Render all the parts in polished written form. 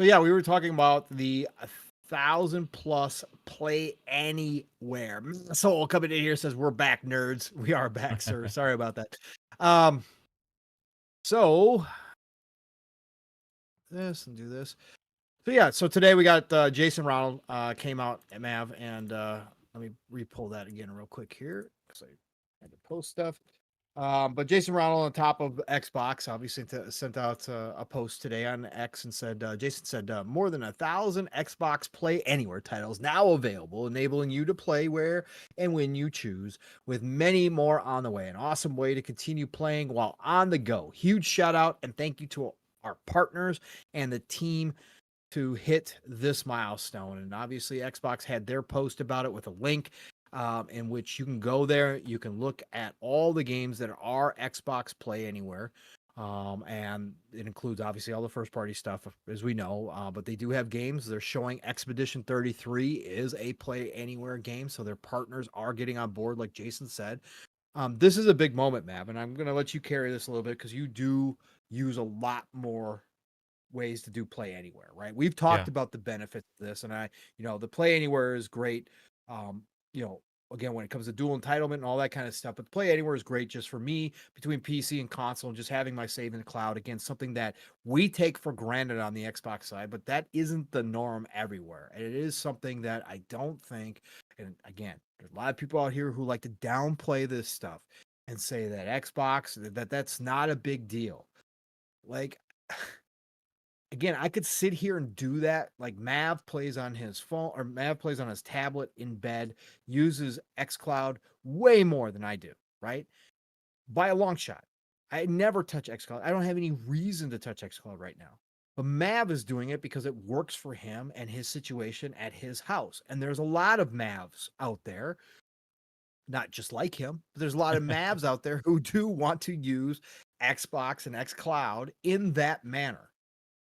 So yeah, we were talking about the 1,000+ play anywhere. Soul coming in here says we're back, nerds. We are back, sir. Sorry about that. Um, so this and do this. So yeah, so today we got Jason Ronald came out at Mav, and let me re-pull that again real quick here because I had to post stuff. But Jason Ronald on top of Xbox obviously sent out a post today on X and said, Jason said, more than 1,000 Xbox Play Anywhere titles now available, enabling you to play where and when you choose, with many more on the way. An awesome way to continue playing while on the go. Huge shout out and thank you to our partners and the team to hit this milestone. And obviously, Xbox had their post about it with a link in which you can go there. You can look at all the games that are Xbox Play Anywhere. And it includes obviously all the first party stuff, as we know, but they do have games. They're showing Expedition 33 is a Play Anywhere game. So their partners are getting on board, like Jason said. This is a big moment, Mav, and I'm going to let you carry this a little bit because you do use a lot more ways to do play anywhere, right? We've talked Yeah. about the benefits of this, and the play anywhere is great. You know, again, when it comes to dual entitlement and all that kind of stuff, but play anywhere is great just for me between PC and console and just having my save in the cloud. Again, something that we take for granted on the Xbox side, but that isn't the norm everywhere. And it is something that I don't think, and again, there's a lot of people out here who like to downplay this stuff and say that Xbox, that's not a big deal. Like, again, I could sit here and do that. Like Mav plays on his phone or Mav plays on his tablet in bed, uses xCloud way more than I do, right? By a long shot. I never touch xCloud. I don't have any reason to touch xCloud right now. But Mav is doing it because it works for him and his situation at his house. And there's a lot of Mavs out there, not just like him, but there's a lot of Mavs out there who do want to use Xbox and xCloud in that manner.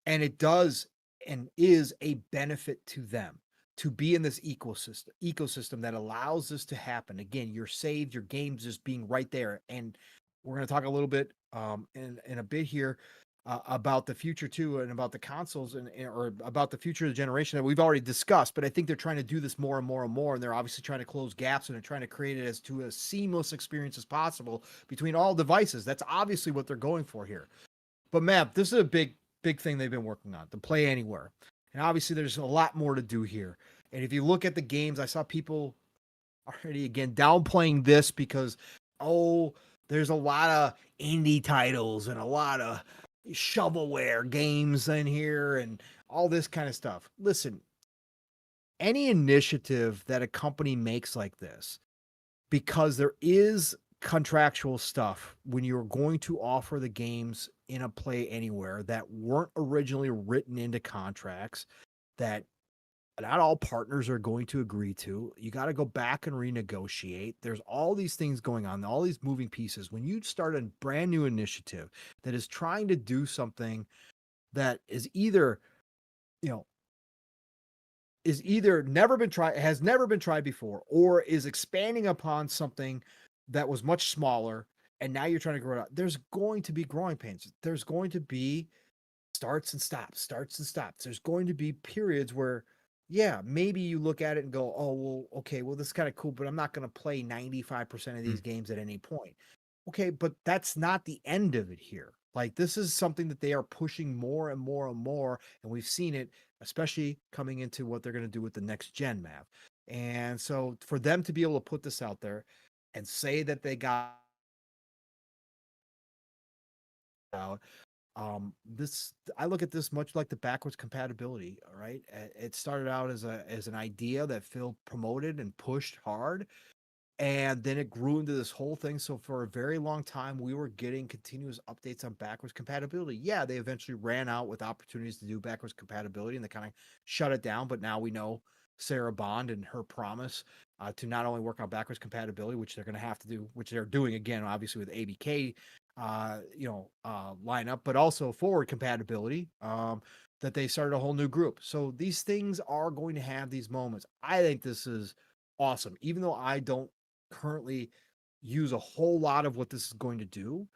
And it does and is a benefit to them to be in this ecosystem that allows this to happen. Again, you're saved, your games just being right there. And we're going to talk a little bit in a bit here about the future too, and about the consoles or about the future of the generation that we've already discussed. But I think they're trying to do this more and more and more, and they're obviously trying to close gaps and they're trying to create it as to a seamless experience as possible between all devices. That's obviously what they're going for here. But Matt, this is a big thing they've been working on, to play anywhere. And obviously there's a lot more to do here. And if you look at the games, I saw people already again downplaying this because, oh, there's a lot of indie titles and a lot of shovelware games in here and all this kind of stuff. Listen, any initiative that a company makes like this, because there is contractual stuff when you're going to offer the games in a play anywhere that weren't originally written into contracts that not all partners are going to agree to. You got to go back and renegotiate. There's all these things going on, all these moving pieces. When you start a brand new initiative that is trying to do something that is either, you know, is either never been tried, has never been tried before, or is expanding upon something that was much smaller, and now you're trying to grow it out. There's going to be growing pains. There's going to be starts and stops. There's going to be periods where, yeah, maybe you look at it and go, oh, well, okay, well, this is kind of cool, but I'm not going to play 95% of these games at any point. Okay, but that's not the end of it here. Like, this is something that they are pushing more and more and more, and we've seen it, especially coming into what they're going to do with the next gen map. And so for them to be able to put this out there and say that they got out, this, I look at this much like the backwards compatibility. All right, it started out as an idea that Phil promoted and pushed hard, and then it grew into this whole thing. So for a very long time, we were getting continuous updates on backwards compatibility. Yeah, they eventually ran out with opportunities to do backwards compatibility and they kind of shut it down. But now we know Sarah Bond and her promise to not only work on backwards compatibility, which they're going to have to do, which they're doing again, obviously with ABK, lineup, but also forward compatibility. That they started a whole new group. So these things are going to have these moments. I think this is awesome, even though I don't currently use a whole lot of what this is going to do.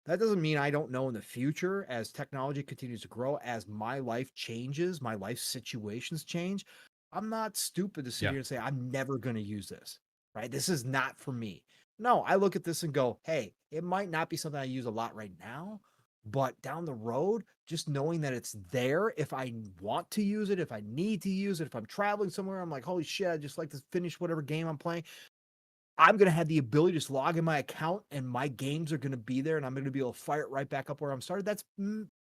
That doesn't mean I don't know in the future as technology continues to grow, as my life changes, my life situations change. I'm not stupid to sit Yeah. here and say, I'm never going to use this, right? This is not for me. No, I look at this and go, hey, it might not be something I use a lot right now, but down the road, just knowing that it's there if I want to use it, if I need to use it, if I'm traveling somewhere, I'm like, holy shit, I just like to finish whatever game I'm playing. I'm going to have the ability to just log in my account and my games are going to be there and I'm going to be able to fire it right back up where I'm started. That's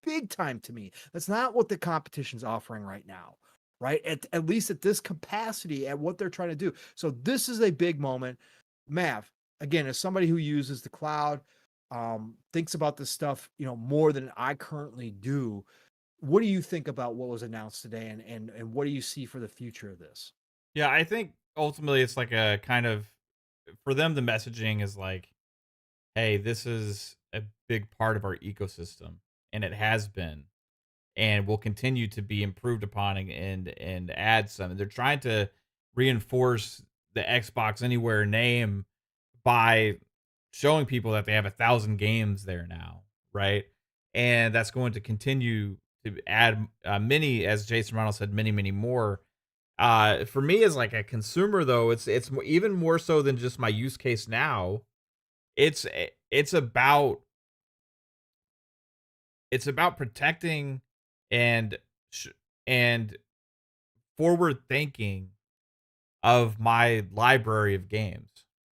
big time to me. That's not what the competition's offering right now, right? At least at this capacity at what they're trying to do. So this is a big moment. Mav, again, as somebody who uses the cloud, thinks about this stuff, more than I currently do. What do you think about what was announced today and what do you see for the future of this? Yeah, I think ultimately it's like a kind of for them the messaging is like, hey, this is a big part of our ecosystem and it has been and will continue to be improved upon and add some. And they're trying to reinforce the Xbox Anywhere name by showing people that they have 1,000 games there now, right? And that's going to continue to add many, as Jason Ronald said, many, many more. For me, as like a consumer, though, even more so than just my use case now. It's about protecting and sh- and forward thinking of my library of games,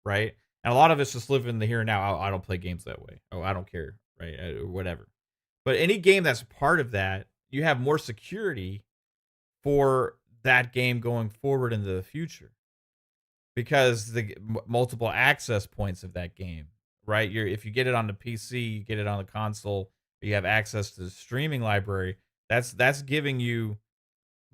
right? And a lot of us just live in the here and now. I don't play games that way. Oh, I don't care, right? Or whatever. But any game that's part of that, you have more security for that game going forward into the future because multiple access points of that game, right? If you get it on the PC, you get it on the console, you have access to the streaming library. That's giving you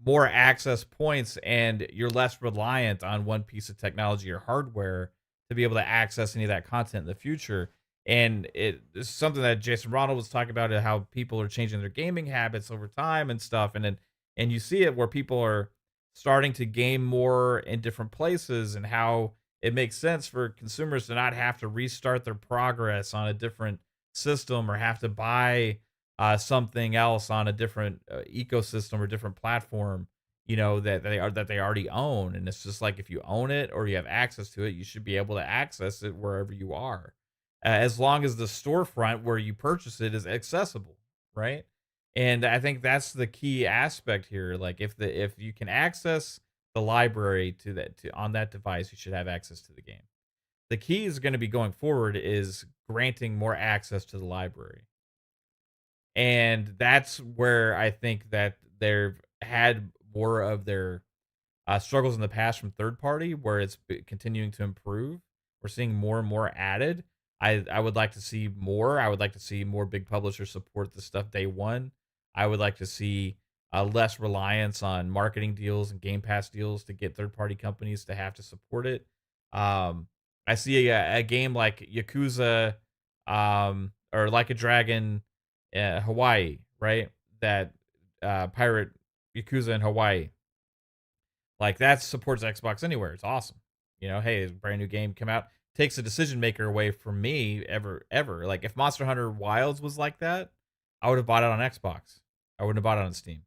more access points and you're less reliant on one piece of technology or hardware to be able to access any of that content in the future. And it's something that Jason Ronald was talking about how people are changing their gaming habits over time and stuff. And you see it where people are starting to game more in different places and how it makes sense for consumers to not have to restart their progress on a different system or have to buy something else on a different ecosystem or different platform, that they already own. And it's just like if you own it or you have access to it, you should be able to access it wherever you are, as long as the storefront where you purchase it is accessible, right? And I think that's the key aspect here. Like if you can access the library on that device, you should have access to the game. The key is going to be going forward is granting more access to the library, and that's where I think that they've had more of their struggles in the past from third party, where it's continuing to improve. We're seeing more and more added. I would like to see more. I would like to see more big publishers support the stuff day one. I would like to see less reliance on marketing deals and Game Pass deals to get third party companies to have to support it. Um, I see a game like Yakuza, or like a Dragon, Hawaii, right? That pirate Yakuza in Hawaii, like that supports Xbox Anywhere. It's awesome. Hey, a brand new game come out, takes a decision maker away from me ever. Like if Monster Hunter Wilds was like that, I would have bought it on Xbox. I wouldn't have bought it on Steam,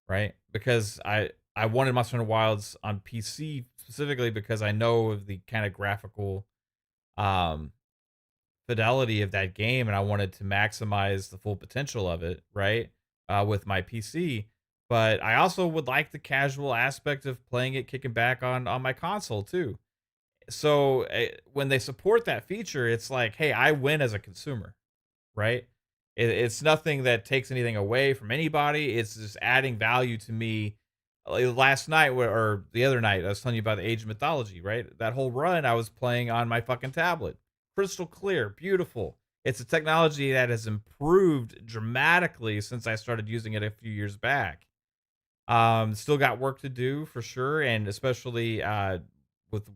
right? Because I wanted Monster Hunter Wilds on PC specifically because I know of the kind of graphical um fidelity of that game and I wanted to maximize the full potential of it, right? With my PC. But I also would like the casual aspect of playing it kicking back on my console too. So when they support that feature, it's like, hey, I win as a consumer, right? It's nothing that takes anything away from anybody. It's just adding value to me. Like last night or the other night, I was telling you about the Age of Mythology, right? That whole run I was playing on my fucking tablet. Crystal clear, beautiful. It's a technology that has improved dramatically since I started using it a few years back. Still got work to do for sure, and especially with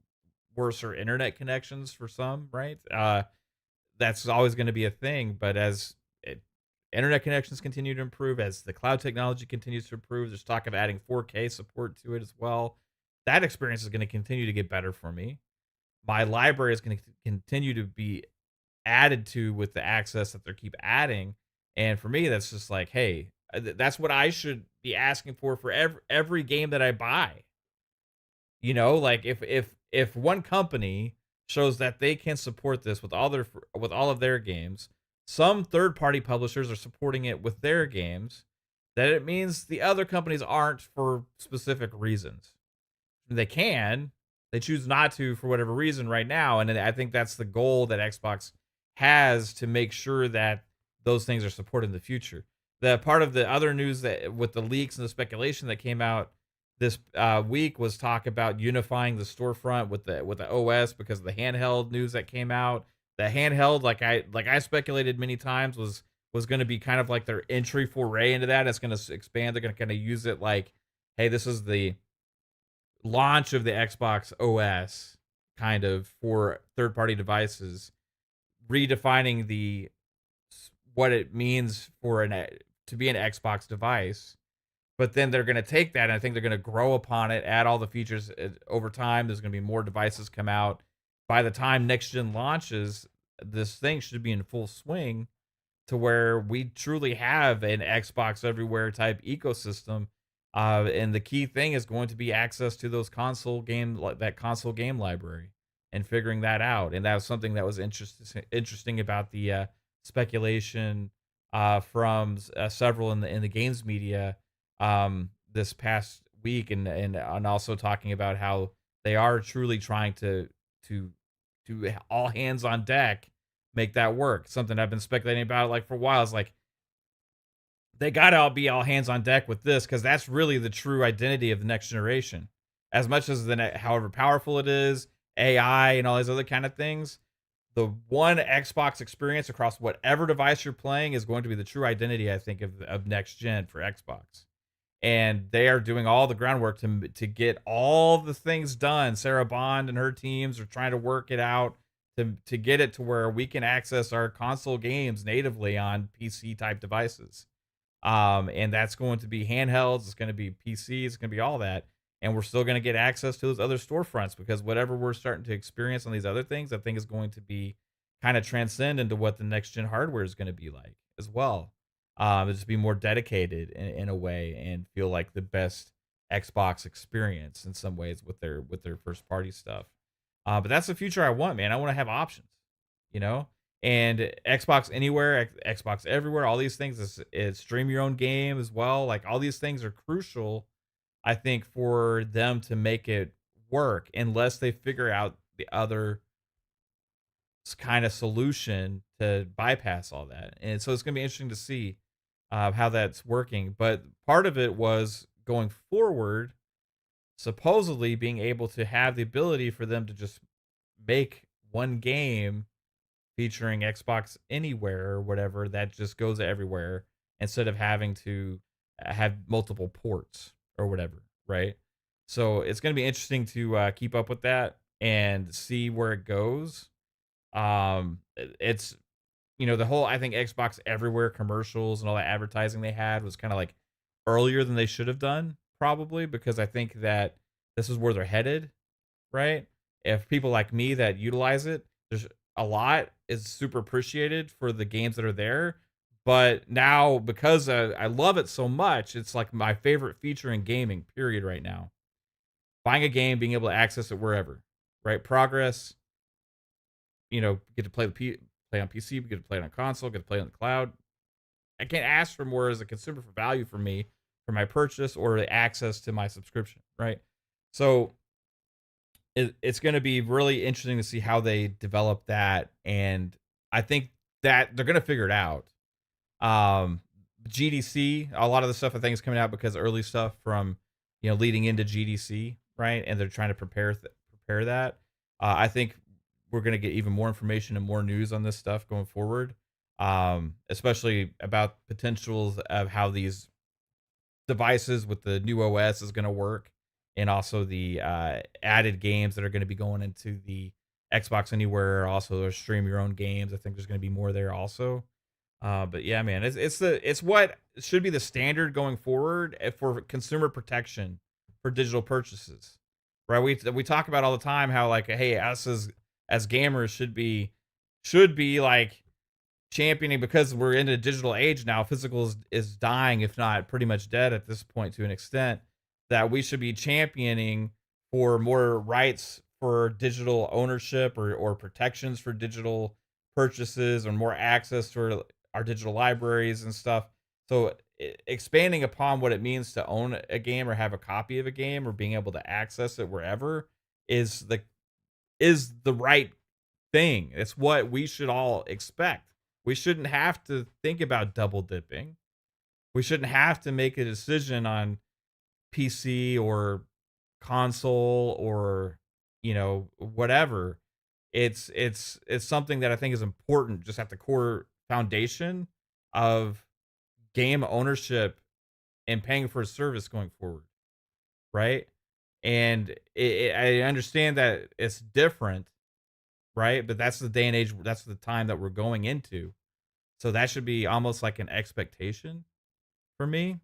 worser internet connections for some, right? That's always going to be a thing. But as it, internet connections continue to improve, as the cloud technology continues to improve, there's talk of adding 4K support to it as well. That experience is going to continue to get better for me. My library is going to continue to be added to with the access that they keep adding. And for me, that's just like, hey, that's what I should be asking for every game that I buy. You know, like if one company shows that they can support this with with all of their games, some third party publishers are supporting it with their games, that it means the other companies aren't for specific reasons. They can, they choose not to for whatever reason right now, and I think that's the goal that Xbox has, to make sure that those things are supported in the future. The part of the other news that with the leaks and the speculation that came out this week was talk about unifying the storefront with the OS because of the handheld news that came out. The handheld, like I speculated many times, was going to be kind of like their entry foray into that. It's going to expand. They're going to kind of use it like, hey, this is the launch of the Xbox OS kind of for third party devices, redefining what it means for to be an Xbox device. But then they're going to take that, and I think they're going to grow upon it, add all the features over time. There's going to be more devices come out. By the time next gen launches, this thing should be in full swing, to where we truly have an Xbox everywhere type ecosystem. And the key thing is going to be access to those that console game library, and figuring that out. And that was something that was interesting about the speculation from several in the games media this past week, and also talking about how they are truly trying to all hands on deck, make that work. Something I've been speculating about like for a while is like, they gotta all be all hands on deck with this, because that's really the true identity of the next generation. As much as however powerful it is, AI and all these other kind of things, the one Xbox experience across whatever device you're playing is going to be the true identity, I think, of next gen for Xbox. And they are doing all the groundwork to get all the things done. Sarah Bond and her teams are trying to work it out to get it to where we can access our console games natively on PC type devices. And that's going to be handhelds, it's going to be PCs, it's going to be all that. And we're still going to get access to those other storefronts, because whatever we're starting to experience on these other things, I think is going to be kind of transcend into what the next gen hardware is going to be like as well. Just be more dedicated in a way, and feel like the best Xbox experience in some ways with their first party stuff. But that's the future I want, man. I want to have options, you know? And Xbox Anywhere, Xbox Everywhere, all these things is stream your own game as well. Like all these things are crucial, I think, for them to make it work, unless they figure out the other kind of solution to bypass all that. And so it's going to be interesting to see how that's working. But part of it was going forward, supposedly being able to have the ability for them to just make one game featuring Xbox Anywhere or whatever that just goes everywhere, instead of having to have multiple ports or whatever, right? So it's going to be interesting to keep up with that and see where it goes. It's the whole, I think, Xbox Everywhere commercials and all that advertising they had was kind of like earlier than they should have done, probably, because I think that this is where they're headed, right? If people like me that utilize it, there's a lot is super appreciated for the games that are there. But now, because I love it so much, it's like my favorite feature in gaming, period, right now. Buying a game, being able to access it wherever, right? Progress, get to play on PC, get to play it on console, get to play it on the cloud. I can't ask for more as a consumer for value for me, for my purchase, or the access to my subscription, right? So it's going to be really interesting to see how they develop that, and I think that they're going to figure it out. GDC, a lot of the stuff I think is coming out because early stuff from leading into GDC, right? And they're trying to prepare that. I think we're going to get even more information and more news on this stuff going forward, especially about potentials of how these devices with the new OS is going to work, and also the added games that are going to be going into the Xbox Anywhere, also stream your own games. I think there's going to be more there also. But yeah, man, it's what should be the standard going forward for consumer protection for digital purchases, right? We talk about all the time how, like, hey, us as gamers should be like championing, because we're in a digital age now. Physical is dying, if not pretty much dead at this point to an extent. That we should be championing for more rights for digital ownership, or protections for digital purchases, or more access to our digital libraries and stuff. So expanding upon what it means to own a game or have a copy of a game or being able to access it wherever is the right thing. It's what we should all expect. We shouldn't have to think about double dipping. We shouldn't have to make a decision on PC or console, or whatever. It's something that I think is important just at the core foundation of game ownership and paying for a service going forward, right? And I understand that it's different, right? But that's the day and age, that's the time that we're going into. So that should be almost like an expectation for me.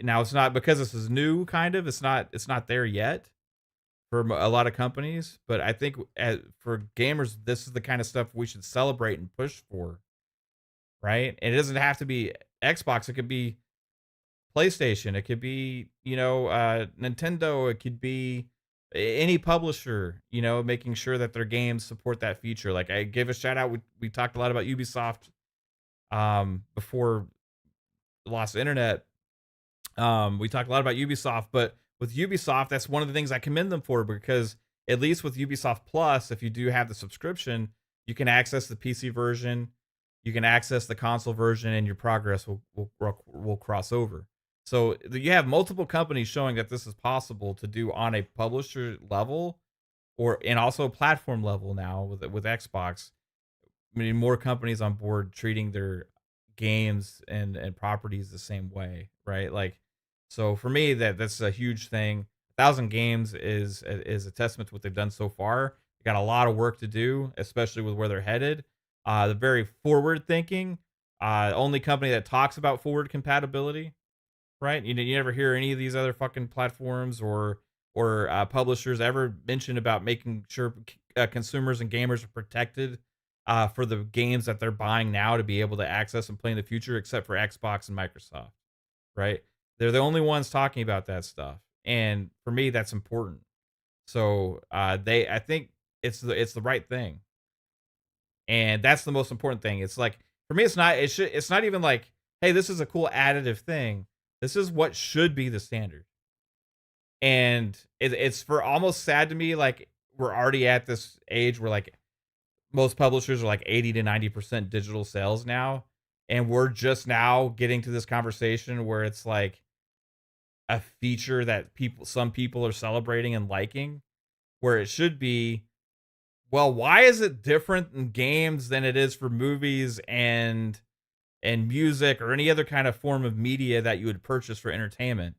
Now it's not, because this is new, kind of. It's not there yet for a lot of companies, but I think for gamers, this is the kind of stuff we should celebrate and push for, right? And it doesn't have to be Xbox. It could be PlayStation. It could be Nintendo. It could be any publisher. Making sure that their games support that feature. Like, I give a shout out. We talked a lot about Ubisoft before Lost Internet. We talked a lot about Ubisoft, but with Ubisoft, that's one of the things I commend them for, because at least with Ubisoft Plus, if you do have the subscription, you can access the PC version, you can access the console version, and your progress will cross over. So you have multiple companies showing that this is possible to do on a publisher level, and also platform level now with Xbox. I mean, more companies on board treating their games and properties the same way, right? Like, so for me, that's a huge thing. 1,000 games is a testament to what they've done so far. They got a lot of work to do, especially with where they're headed. They're very forward thinking. Only company that talks about forward compatibility, right? You never hear any of these other fucking platforms or publishers ever mention about making sure consumers and gamers are protected for the games that they're buying now to be able to access and play in the future, except for Xbox and Microsoft, right? They're the only ones talking about that stuff, and for me, that's important. So I think it's the right thing, and that's the most important thing. It's like, for me, it's not even like, hey, this is a cool additive thing. This is what should be the standard, and it's for almost sad to me. Like, we're already at this age where, like, most publishers are like 80 to 90% digital sales now. And we're just now getting to this conversation where it's like a feature that some people are celebrating and liking, where it should be, well, why is it different in games than it is for movies and music or any other kind of form of media that you would purchase for entertainment?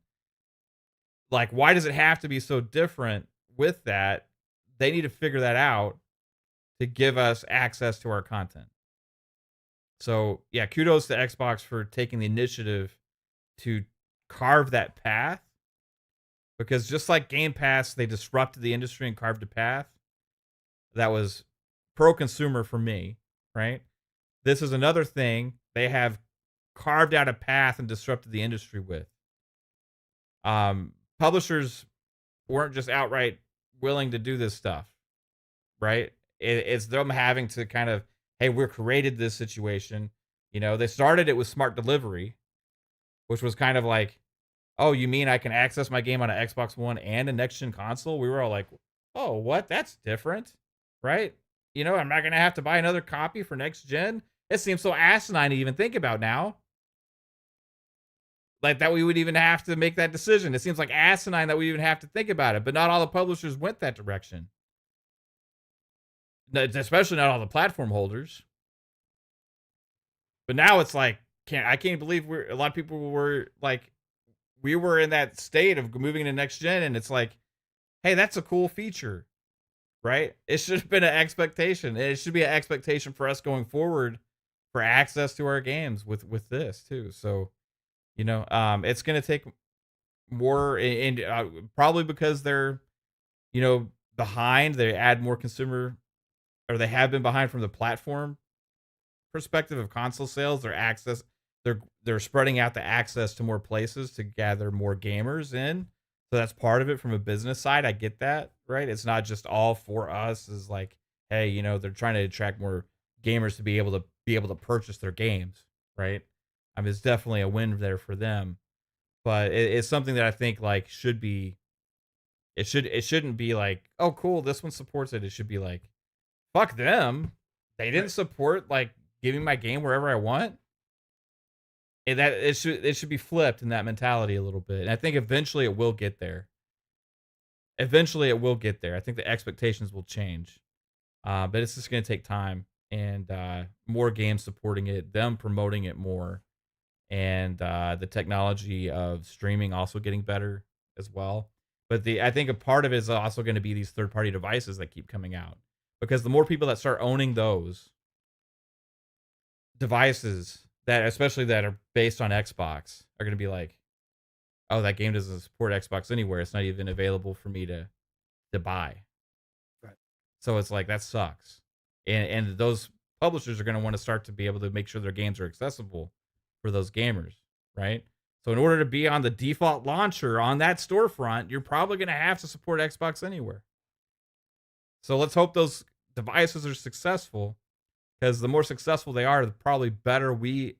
Like, why does it have to be so different with that? They need to figure that out to give us access to our content. So, yeah, kudos to Xbox for taking the initiative to carve that path, because just like Game Pass, they disrupted the industry and carved a path that was pro consumer for me, right? This is another thing they have carved out a path and disrupted the industry with. Publishers weren't just outright willing to do this stuff, right? It's them having to kind of, hey, we're created this situation. They started it with smart delivery, which was kind of like, oh, you mean I can access my game on an Xbox One and a next gen console? We were all like, oh, what? That's different, right? I'm not gonna have to buy another copy for next gen. It seems so asinine to even think about now. Like, that we would even have to make that decision. It seems like asinine that we even have to think about it. But not all the publishers went that direction. Especially not all the platform holders. But now it's like, I can't believe a lot of people were like, we were in that state of moving to next gen, and it's like, hey, that's a cool feature, right? It should have been an expectation. It should be an expectation for us going forward for access to our games with this too. So, it's gonna take more, and probably because they're behind, they add more consumer or they have been behind from the platform perspective of console sales. Their access, they're spreading out the access to more places to gather more gamers in. So that's part of it from a business side. I get that, right? It's not just all for us. Is like, hey, they're trying to attract more gamers to be able to purchase their games, right? I mean, it's definitely a win there for them, but it's something that I think like should be. It shouldn't be like, oh, cool, this one supports it. It should be like, fuck them. They didn't Right. support like giving my game wherever I want. And that it should be flipped in that mentality a little bit. And I think eventually it will get there. Eventually it will get there. I think the expectations will change. But it's just gonna take time and more games supporting it, them promoting it more, and the technology of streaming also getting better as well. But I think a part of it is also going to be these third party devices that keep coming out, because the more people that start owning those devices, that especially that are based on Xbox, are going to be like, oh, that game doesn't support Xbox anywhere. It's not even available for me to buy. Right. So it's like that sucks. And those publishers are going to want to start to be able to make sure their games are accessible for those gamers, right? So in order to be on the default launcher on that storefront, you're probably going to have to support Xbox Anywhere. So let's hope those devices are successful, because the more successful they are, the probably better we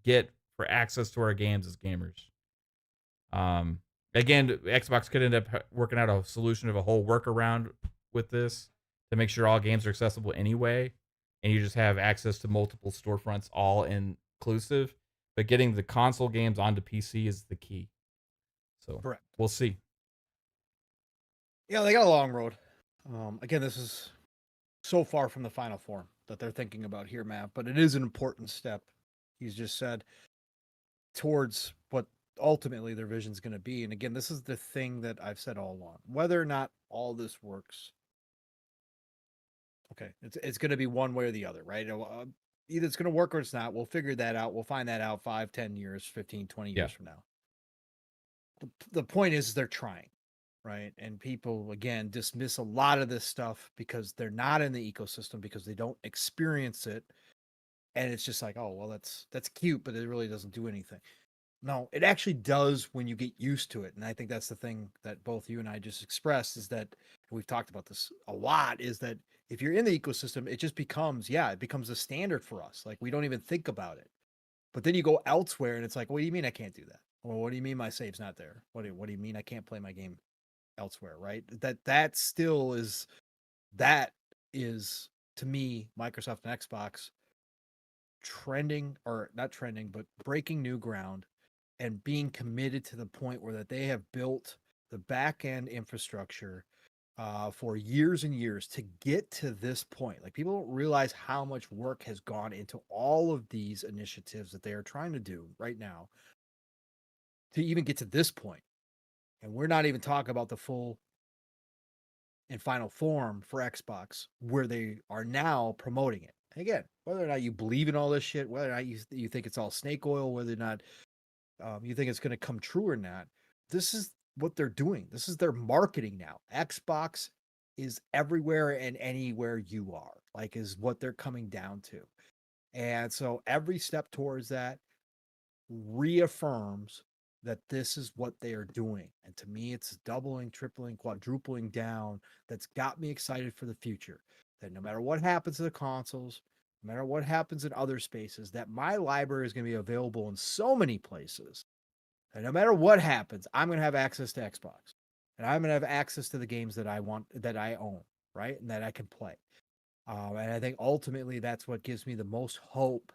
get for access to our games as gamers. Again, Xbox could end up working out a solution of a whole workaround with this to make sure all games are accessible anyway, and you just have access to multiple storefronts, all inclusive. But getting the console games onto PC is the key. So Correct. we'll see. Yeah, they got a long road. Again, this is so far from the final form that they're thinking about here, Matt, but it is an important step. He's just said towards what ultimately their vision is going to be. And again, this is the thing that I've said all along. Whether or not all this works, okay, it's going to be one way or the other, right? Either it's going to work or it's not. We'll figure that out. We'll find that out 5, 10 years, 15, 20 Yeah. years from now. The point is they're trying, right? And people, again, dismiss a lot of this stuff because they're not in the ecosystem, because they don't experience it. And it's just like, oh, well, that's cute, but it really doesn't do anything. No, it actually does when you get used to it. And I think that's the thing that both you and I just expressed, is that we've talked about this a lot, is that if you're in the ecosystem, it just becomes, it becomes a standard for us. Like, we don't even think about it. But then you go elsewhere and it's like, what do you mean I can't do that? Well, what do you mean my save's not there? What do you mean I can't play my game elsewhere, right? That still is, that is, to me, Microsoft and Xbox trending, or not trending, but breaking new ground, and being committed to the point where that they have built the back end infrastructure for years and years to get to this point. Like, people don't realize how much work has gone into all of these initiatives that they are trying to do right now to even get to this point. And we're not even talking about the full and final form for Xbox, where they are now promoting it. And again, whether or not you believe in all this shit, whether or not you think it's all snake oil, whether or not you think it's going to come true or not, this is what they're doing. This is their marketing now. Xbox is everywhere and anywhere you are, like, is what they're coming down to. And so every step towards that reaffirms that this is what they are doing. And to me, it's doubling, tripling, quadrupling down. That's got me excited for the future. That no matter what happens to the consoles, no matter what happens in other spaces, that my library is going to be available in so many places. And no matter what happens, I'm going to have access to Xbox. And I'm going to have access to the games that I want, that I own, right? And that I can play. And I think ultimately that's what gives me the most hope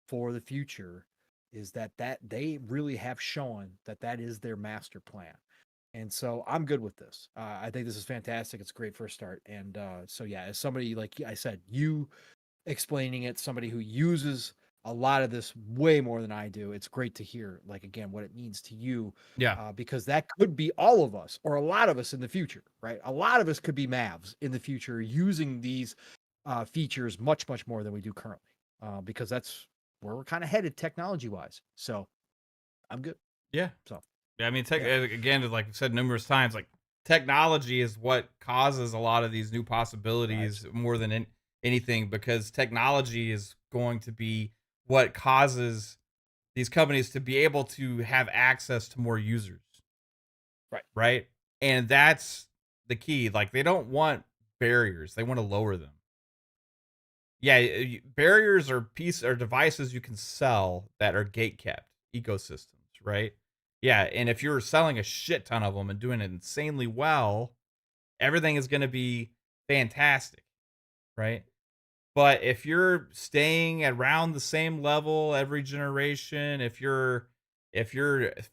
for the future, is that they really have shown that that is their master plan. And so I'm good with this. I think this is fantastic. It's a great first start. And so, yeah, as somebody, like I said, you explaining it, somebody who uses a lot of this way more than I do, it's great to hear, like, again, what it means to you, Yeah. because that could be all of us, or a lot of us in the future, right? A lot of us could be Mavs in the future using these features much, much more than we do currently, because that's where we're kind of headed technology wise. So I'm good. Yeah. So Yeah, I mean, yeah, again, like I said numerous times, like technology is what causes a lot of these new possibilities Gotcha. more than anything, because technology is going to be what causes these companies to be able to have access to more users, Right. right? And that's the key. Like, they don't want barriers; they want to lower them. Yeah, barriers are devices you can sell that are gate kept ecosystems, right? Yeah, and if you're selling a shit ton of them and doing it insanely well, everything is going to be fantastic, right? But if you're staying around the same level every generation, if you're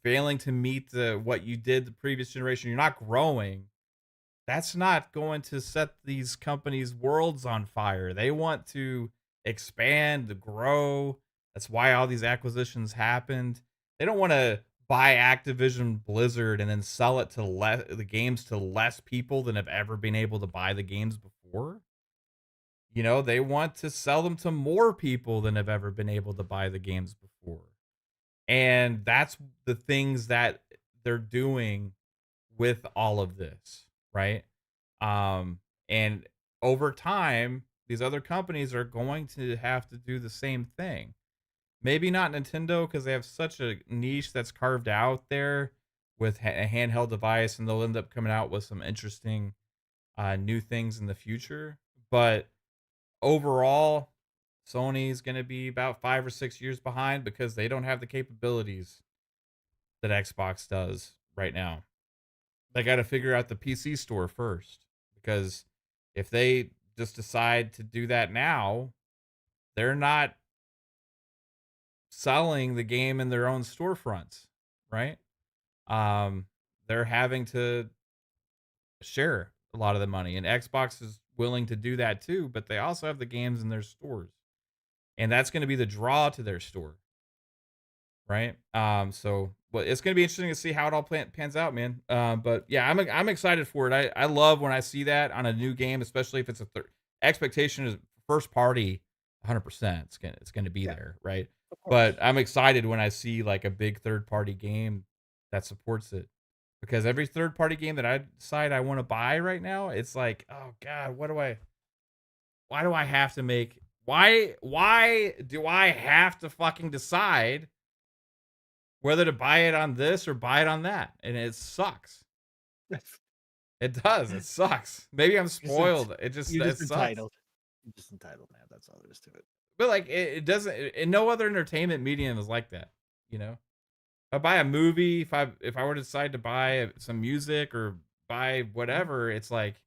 failing to meet the what you did the previous generation, you're not growing. That's not going to set these companies' worlds on fire. They want to expand, to grow. That's why all these acquisitions happened. They don't want to buy Activision Blizzard and then sell it to the games to less people than have ever been able to buy the games before. They want to sell them to more people than have ever been able to buy the games before. And that's the things that they're doing with all of this, right? And over time, these other companies are going to have to do the same thing. Maybe not Nintendo, because they have such a niche that's carved out there with a handheld device, and they'll end up coming out with some interesting new things in the future. But overall, Sony's going to be about 5 or 6 years behind because they don't have the capabilities that Xbox does right now. They got to figure out the PC store first, because if they just decide to do that now, they're not selling the game in their own storefronts, right? Um, they're having to share a lot of the money, and Xbox is willing to do that too, but they also have the games in their stores, and that's going to be the draw to their store, right? So well, it's going to be interesting to see how it all pans out, man. But yeah, I'm excited for it. I love when I see that on a new game, especially if it's a third expectation is first party, 100%. It's gonna be Yeah, there, right? of But course. I'm excited when I see like a big third party game that supports it, because every third party game that I decide I want to buy right now, it's like, oh god, why do I have to make why do I have to fucking decide whether to buy it on this or buy it on that? And it sucks. It does. It sucks. Maybe I'm Just ent- spoiled. you're It just sucks. entitled. You're just entitled, man. That's all there is to it. But like it doesn't. No other entertainment medium is like that. You know, if I buy a movie, if I were to decide to buy some music or buy Mhm. whatever, it's like,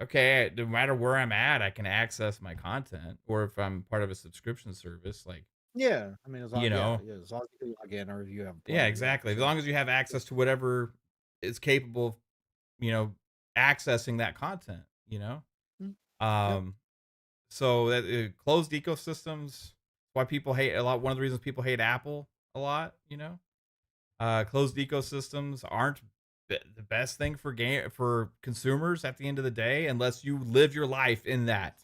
okay, no matter where I'm at, I can access my content. Or if I'm part of a subscription service, like, Yeah, I mean, you know, yeah, as long as you can log in or if you have yeah, Play, yeah, for exactly. As sure. long as you have access to whatever is capable of, you know, accessing that content. Mm, yep. Um, So that closed ecosystems, why people hate a lot. One of the reasons people hate Apple a lot, closed ecosystems aren't the best thing for consumers at the end of the day, unless you live your life in that.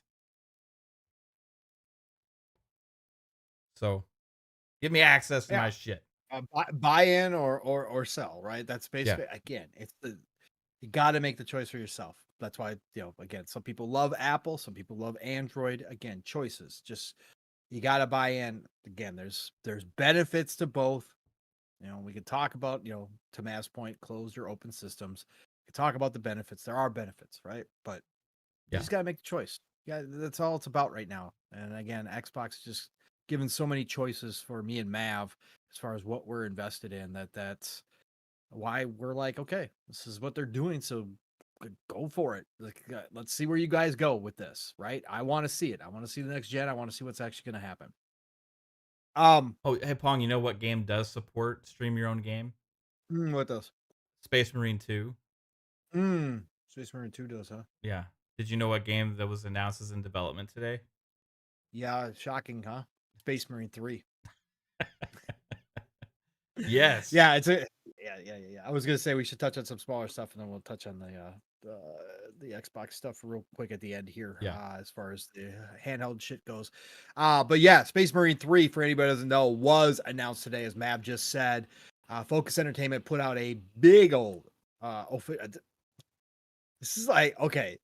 So give me access to Yeah. my shit. Buy in or sell, right? That's Yeah, basically again, it's the you got to make the choice for yourself. That's why, again, some people love Apple, some people love Android. Again, choices. Just you got to buy in. Again, there's benefits to both. We could talk about, to Matt's point, closed or open systems. We could talk about the benefits. There are benefits, right? But you yeah, just got to make the choice. Yeah, that's all it's about right now. And again, Xbox is just giving so many choices for me and Mav as far as what we're invested in, that's why we're like, okay, this is what they're doing. So go for it. Like, let's see where you guys go with this, right? I want to see it. I want to see the next gen. I want to see what's actually going to happen. Um, Oh, hey Pong, you know what game does support stream your own game? what does? Space Marine 2. Space Marine 2 does, huh? Yeah. Did you know what game that was announced is in development today? Yeah, shocking, huh? Space Marine 3. Yes. Yeah, yeah. I was gonna say we should touch on some smaller stuff, and then we'll touch on the Xbox stuff real quick at the end here, Yeah. as far as the handheld shit goes. But yeah, Space Marine 3, for anybody who doesn't know, was announced today, as Mav just said. Focus Entertainment put out a big old This is like, okay,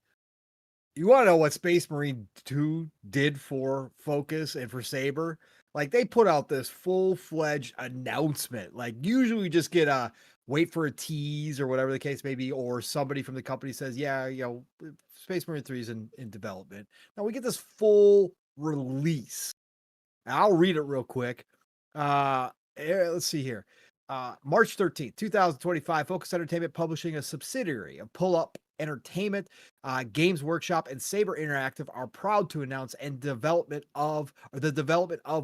you wanna know what Space Marine 2 did for Focus and for Saber? Like, they put out this full-fledged announcement. Like, usually we just get a wait for a tease or whatever the case may be, or somebody from the company says, "Yeah, Space Marine 3 is in development." Now we get this full release. I'll read it real quick. Let's see here. March 13th, 2025, Focus Entertainment Publishing, a subsidiary of Pull Up Entertainment, Games Workshop, and Saber Interactive are proud to announce the development of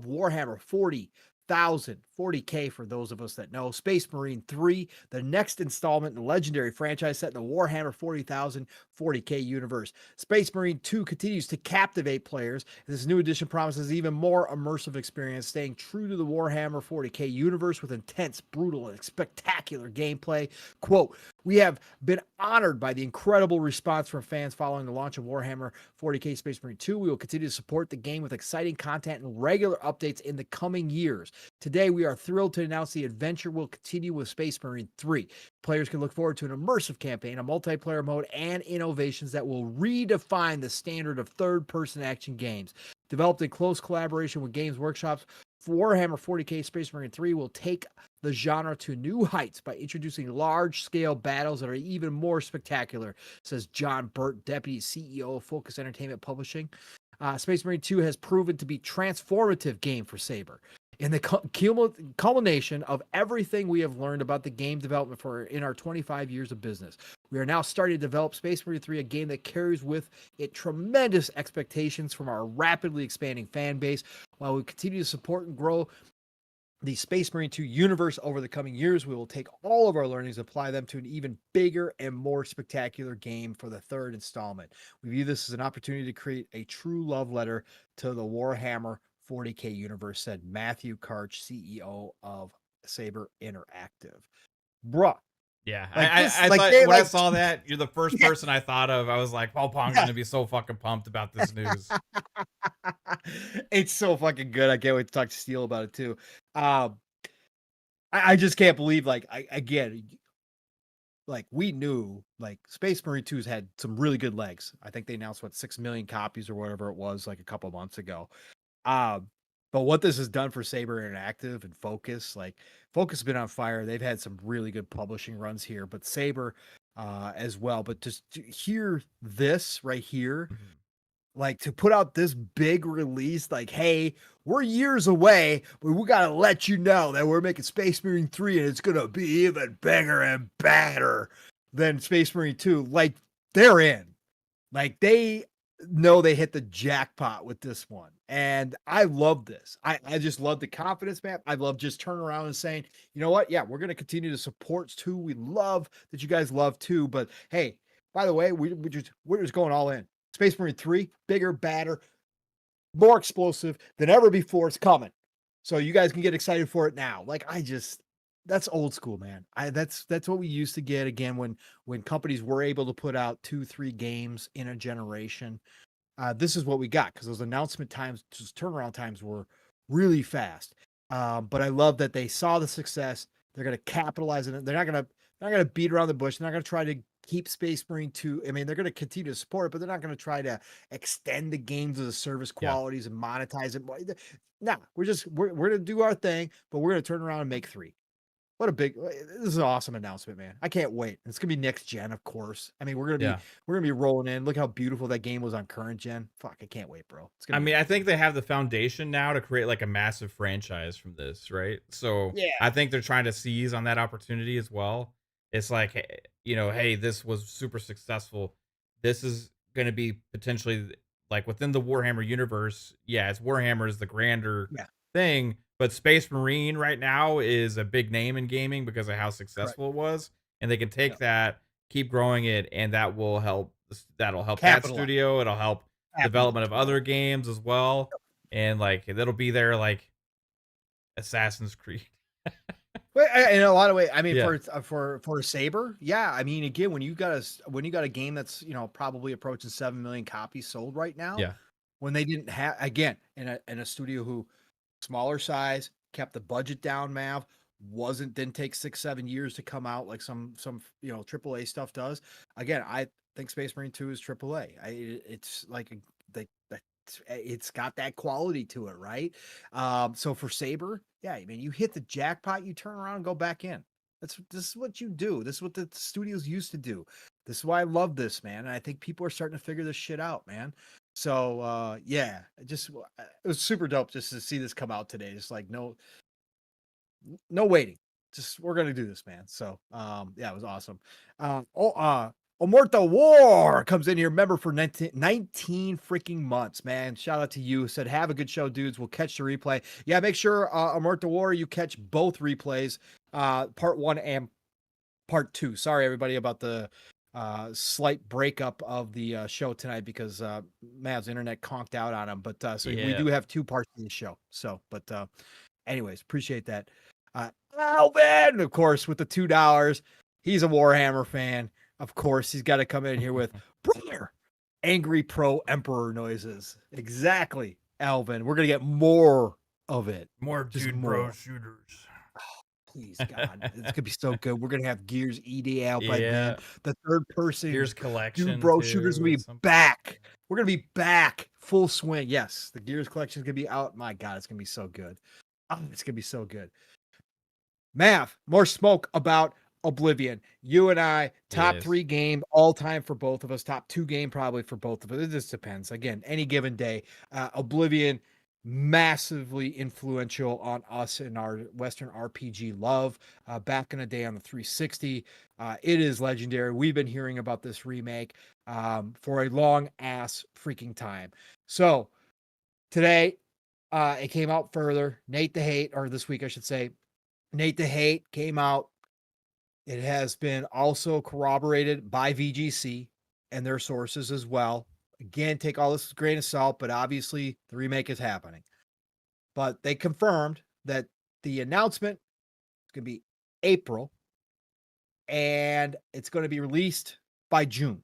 Warhammer 40,000, 40K for those of us that know, Space Marine 3, the next installment in the legendary franchise set in the Warhammer 40,000, 40K universe. Space Marine 2 continues to captivate players. This new edition promises even more immersive experience, staying true to the Warhammer 40K universe with intense, brutal, and spectacular gameplay. Quote, we have been honored by the incredible response from fans following the launch of Warhammer 40K Space Marine 2. We will continue to support the game with exciting content and regular updates in the coming years. Today, we are thrilled to announce the adventure will continue with Space Marine 3. Players can look forward to an immersive campaign, a multiplayer mode, and innovations that will redefine the standard of third-person action games. Developed in close collaboration with Games Workshops, Warhammer 40K Space Marine 3 will take the genre to new heights by introducing large-scale battles that are even more spectacular, says John Burt, Deputy CEO of Focus Entertainment Publishing. Space Marine 2 has proven to be a transformative game for Saber. In the culmination of everything we have learned about the game development in our 25 years of business, we are now starting to develop Space Marine 3, a game that carries with it tremendous expectations from our rapidly expanding fan base. While we continue to support and grow the Space Marine 2 universe over the coming years, we will take all of our learnings and apply them to an even bigger and more spectacular game for the third installment. We view this as an opportunity to create a true love letter to the Warhammer 40K universe, said Matthew Karch, CEO of Saber Interactive. Bruh, Yeah, like this, I like thought they when I like, saw that, you're the first yeah, person I thought of. I was like, Paul Pong's yeah. gonna be so fucking pumped about this news. It's so fucking good. I can't wait to talk to Steele about it too. Um, I just can't believe, like, again, like we knew like Space Marine 2's had some really good legs. I think they announced what 6 million copies or whatever it was like a couple months ago. Um, but what this has done for Saber Interactive and Focus, like Focus has been on fire. They've had some really good publishing runs here, but Saber as well. But just to hear this right here, Mhm. like to put out this big release, like, hey, we're years away, but we gotta let you know that we're making Space Marine 3 and it's gonna be even bigger and badder than Space Marine 2. Like, they're in. Like they know they hit the jackpot with this one. And I love this. I just love the confidence, man. I love just turning around and saying, you know what? Yeah, we're gonna continue to support too. We love that you guys love too. But hey, by the way, we're just going all in. Space Marine 3, bigger, badder, more explosive than ever before. It's coming. So you guys can get excited for it now. Like I just that's old school, man. That's what we used to get again when companies were able to put out 2, 3 games in a generation. This is what we got because those announcement times, just turnaround times were really fast. But I love that they saw the success. They're going to capitalize on it. They're not gonna beat around the bush. They're not going to try to keep Space Marine 2. I mean, they're going to continue to support it, but they're not going to try to extend the games as a service Yeah. qualities and monetize it. Nah, we're going to do our thing, but we're going to turn around and make 3. What a big this is an awesome announcement, man. I can't wait. It's gonna be next gen, of course. I mean, Yeah. we're gonna be rolling in. Look how beautiful that game was on current gen. Fuck, I can't wait, bro. It's gonna I be mean, I amazing. think they have the foundation now to create like a massive franchise from this, right? So Yeah, I think they're trying to seize on that opportunity as well. It's like, hey, this was super successful. This is going to be potentially like within the Warhammer universe. Yeah, it's Warhammer is the grander yeah, thing, but Space Marine right now is a big name in gaming because of how correct. successful it was, and they can take Yep. that, keep growing it, and that will help. That'll help that Capitalize, studio. It'll help development capitalize, of bro. other games as well, and, like, that'll be there like Assassin's Creed. But in a lot of ways, I mean, Yeah, for a Saber, yeah. I mean, again, when you got a game that's probably approaching 7 million copies sold right now, yeah, when they didn't have again in a studio who smaller size kept the budget down, Mav. didn't take 6-7 years to come out like some AAA stuff does. Again, I think Space Marine 2 is AAA. It's like it's got that quality to it, right? So for Saber, yeah, I mean, you hit the jackpot, you turn around and go back in. This is what you do. This is what the studios used to do. This is why I love this, man. And I think people are starting to figure this shit out, man. So yeah, it was super dope just to see this come out today. Just like no waiting. Just we're gonna do this, man. So yeah, it was awesome. Omerta War comes in here, member for 19 freaking months, man. Shout out to you. Said, have a good show, dudes. We'll catch the replay. Yeah, make sure Omerta War, you catch both replays, part 1 and part 2. Sorry, everybody, about the slight breakup of the show tonight because Mav's internet conked out on him. But so we do have 2 parts of the show. So, but anyways, appreciate that. Alvin, of course, with the $2. He's a Warhammer fan. Of course, he's got to come in here with brother angry pro emperor noises. Exactly, Alvin. We're gonna get more of it. More dude bro shooters. Please, God, it's gonna be so good. We're gonna have Gears ED out by then. Yeah. The third person Gears collection, dude bro too, shooters will at be some point. back. We're gonna be back full swing. Yes, the Gears collection is gonna be out. My God, it's gonna be so good. Oh, it's gonna be so good. Mav, more smoke about Oblivion. You and I, top Yes. 3 game all time for both of us. Top 2 game probably for both of us. It just depends. Again, any given day. Oblivion, massively influential on us in our Western RPG love. Back in the day on the 360, it is legendary. We've been hearing about this remake for a long ass freaking time. So today, it came out further. Nate the Hate, or this week I should say, Nate the Hate came out. It has been also corroborated by VGC and their sources as well. Again, take all this with a grain of salt, but obviously the remake is happening. But they confirmed that the announcement is going to be April and it's going to be released by June.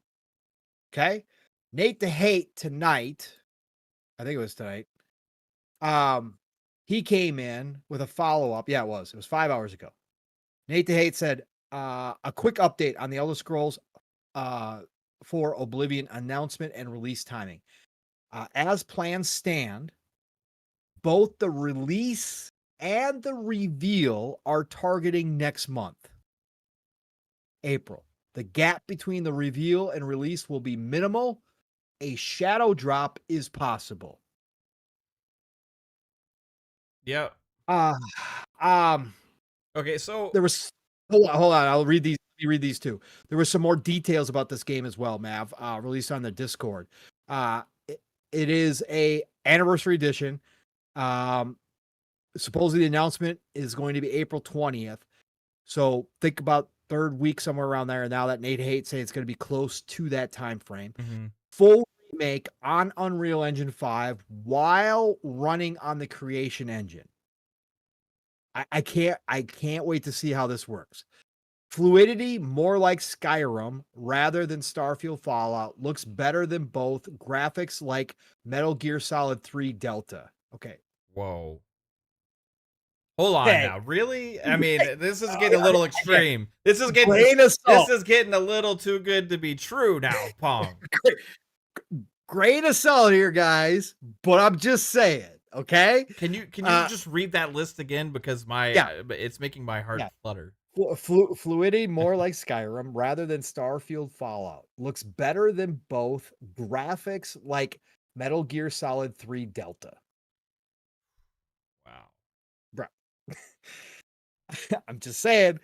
Okay? Nate the Hate tonight, I think it was tonight, he came in with a follow-up. Yeah, it was 5 hours ago. Nate the Hate said, a quick update on the Elder Scrolls 4 Oblivion announcement and release timing. As plans stand, both the release and the reveal are targeting next month, April. The gap between the reveal and release will be minimal. A shadow drop is possible. Yep. Okay, so there was hold on. I'll read these. Let me read these too. There was some more details about this game as well, Mav, released on the Discord. It is a anniversary edition. Supposedly the announcement is going to be April 20th. So think about third week, somewhere around there. Now that Nate Hate say it's going to be close to that time frame. Full remake on Unreal Engine 5 while running on the Creation Engine. I can't wait to see how this works. Fluidity, more like Skyrim rather than Starfield Fallout. Looks better than both. Graphics like Metal Gear Solid 3 Delta. Okay. Whoa. Hold on now. Really? I mean, this is getting a little extreme. This is getting a little too good to be true now, Pong. Grain of salt here, guys, but I'm just saying, okay? Can you just read that list again because it's making my heart flutter. Fluidity, more like Skyrim rather than Starfield Fallout. Looks better than both. Graphics like Metal Gear Solid 3 Delta. Wow. Bro. I'm just saying,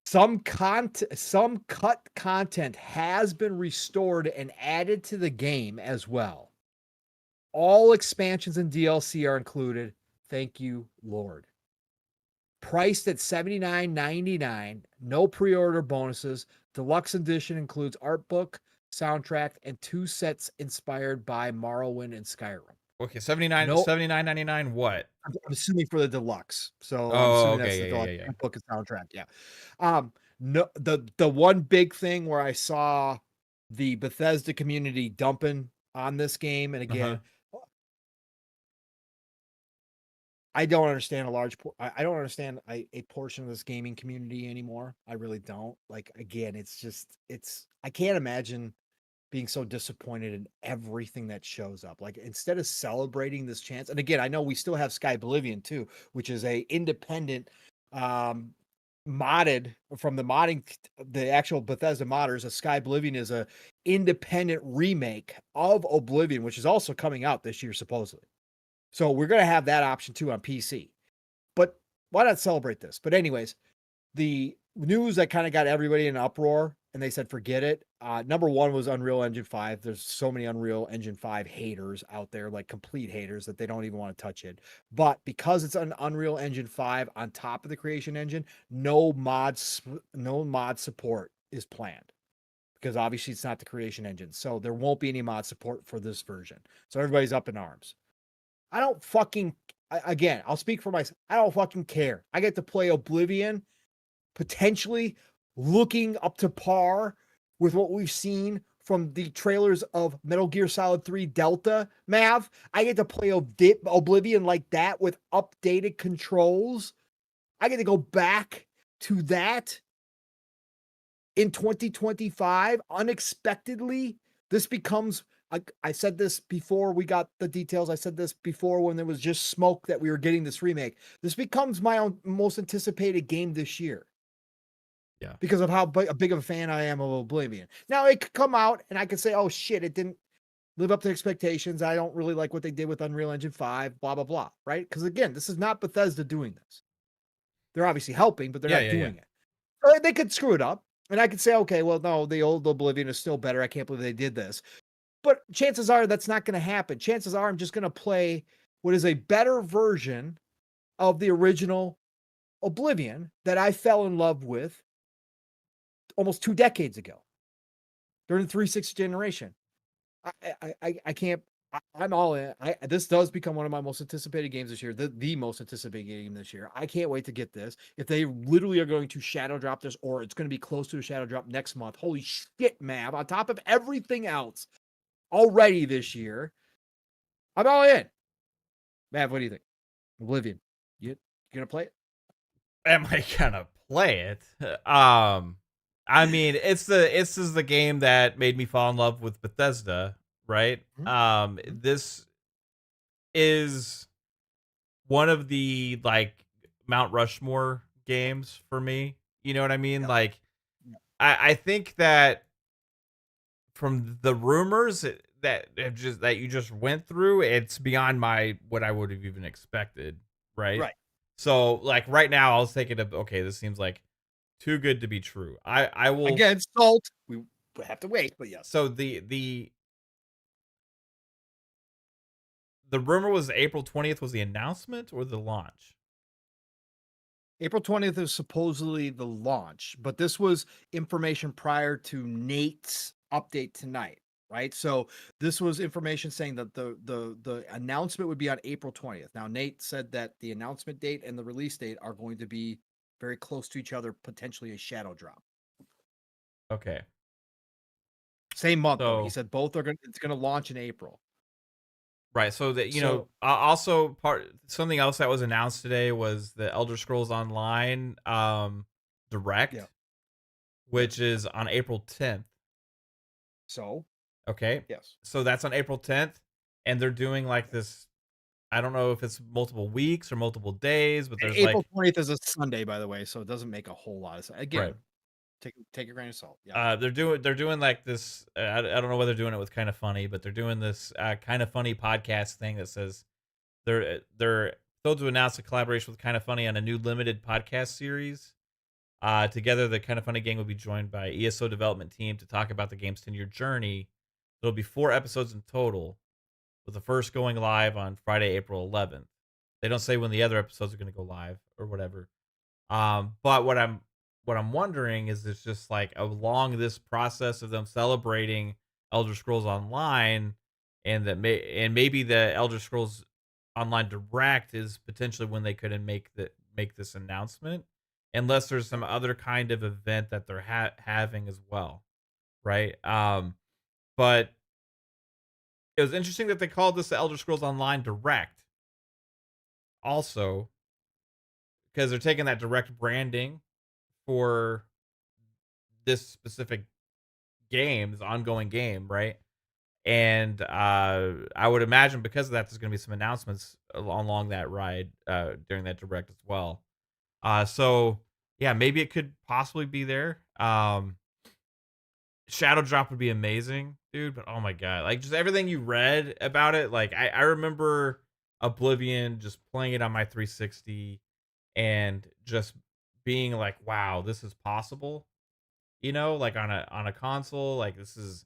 some cut content has been restored and added to the game as well. All expansions and DLC are included. Thank you, Lord. Priced at $79.99, no pre-order bonuses. Deluxe edition includes art book, soundtrack, and 2 sets inspired by Morrowind and Skyrim. Okay, $79.99 what? I'm assuming for the deluxe. So I'm Oh, assuming okay, that's the deluxe yeah. art book and soundtrack. Yeah. No, the one big thing where I saw the Bethesda community dumping on this game, and again, I don't understand I don't understand a portion of this gaming community anymore. I really don't. Like, again, I can't imagine being so disappointed in everything that shows up. Like, instead of celebrating this chance, and again, I know we still have Sky Oblivion too, which is a independent, um, modded from the actual Bethesda modders. A Sky Oblivion is a independent remake of Oblivion, which is also coming out this year supposedly. So we're gonna have that option too on PC. But why not celebrate this? But anyways, the news that kind of got everybody in an uproar and they said forget it. Number one was Unreal Engine 5. There's so many Unreal Engine 5 haters out there, like complete haters, that they don't even want to touch it. But because it's an Unreal Engine 5 on top of the creation engine, no mod support is planned, because obviously it's not the creation engine. So there won't be any mod support for this version. So everybody's up in arms. I don't fucking Again, I'll speak for myself. I don't fucking care. I get to play Oblivion, potentially looking up to par with what we've seen from the trailers of Metal Gear Solid 3 Delta, Mav. I get to play Oblivion like that with updated controls. I get to go back to that in 2025 unexpectedly. This becomes, I said this before we got the details. I said this before when there was just smoke that we were getting this remake. This becomes my most anticipated game this year. Yeah. Because of how big of a fan I am of Oblivion. Now, it could come out and I could say, oh shit, it didn't live up to expectations. I don't really like what they did with Unreal Engine 5, blah, blah, blah. Right? Because again, this is not Bethesda doing this. They're obviously helping, but they're Yeah, not yeah, doing yeah. it. So they could screw it up. And I could say, okay, well, no, the old Oblivion is still better. I can't believe they did this. But chances are that's not going to happen. Chances are I'm just going to play what is a better version of the original Oblivion that I fell in love with almost 2 decades ago during the 360 generation. I can't. I'm all in. This does become one of my most anticipated games this year. The most anticipated game this year. I can't wait to get this. If they literally are going to shadow drop this, or it's going to be close to a shadow drop next month, holy shit, Mav! On top of everything else already this year, I'm all in. Mav, what do you think? Oblivion, you gonna play it? Am I gonna play it? I mean, this is the game that made me fall in love with Bethesda, right? Mhm, mhm. This is one of the like Mount Rushmore games for me. You know what I mean? Yep. Like, Yep. I think that from the rumors that you just went through, it's beyond my what I would have even expected, right? Right. So, like right now, I was thinking of okay, this seems like too good to be true. I will. Again, salt. We have to wait, but yes. So the rumor was April 20th was the announcement or the launch. April 20th is supposedly the launch, but this was information prior to Nate's update tonight, right? So this was information saying that the announcement would be on April 20th. Now Nate said that the announcement date and the release date are going to be very close to each other, potentially a shadow drop. Okay, Same month though. He so said both are going to it's going to launch in April. right, so that So, also part something else that was announced today was the Elder Scrolls Online yeah. direct, Yep. which is on April 10th. So, Okay. yes. So that's on April 10th. And they're doing like this. I don't know if it's multiple weeks or multiple days, but And there's April like, 20th is a Sunday, by the way, so it doesn't make a whole lot of sense. right. Again, take a grain of salt. Yeah. They're doing like this. I don't know whether they're doing it with Kind of Funny, but they're doing this Kind of Funny podcast thing that says they're thrilled to announce a collaboration with Kind of Funny on a new limited podcast series. Together, the Kind of Funny gang will be joined by ESO development team to talk about the game's 10-year journey. There'll be 4 episodes in total, with the first going live on Friday, April 11th. They don't say when the other episodes are going to go live or whatever. But what I'm wondering is it's just like along this process of them celebrating Elder Scrolls Online, and maybe the Elder Scrolls Online Direct is potentially when they could make this announcement, unless there's some other kind of event that they're having as well, right? But it was interesting that they called this the Elder Scrolls Online Direct. also because they're taking that direct branding for this specific game, this ongoing game, right? And I would imagine because of that, there's going to be some announcements along that ride during that direct as well. So yeah, maybe it could possibly be there. Shadow Drop would be amazing, dude. But oh my god, like just everything you read about it, like I remember Oblivion just playing it on my 360 and just being like, wow, this is possible. Like on a console, like this is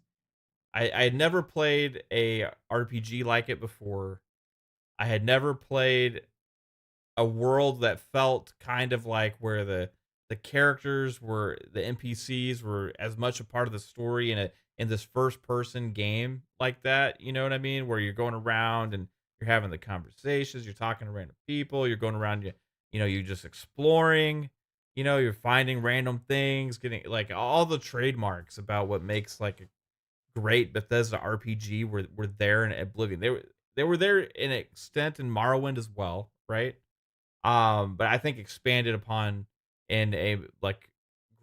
I had never played a RPG like it before. I had never played a world that felt kind of like where the characters were the NPCs were as much a part of the story in this first person game like that. You know what I mean? Where you're going around and you're having the conversations, you're talking to random people, you're going around, you're just exploring. You're finding random things, getting like all the trademarks about what makes like a great Bethesda RPG were there in Oblivion. They were there in extent in Morrowind as well, right? But I think expanded upon in a like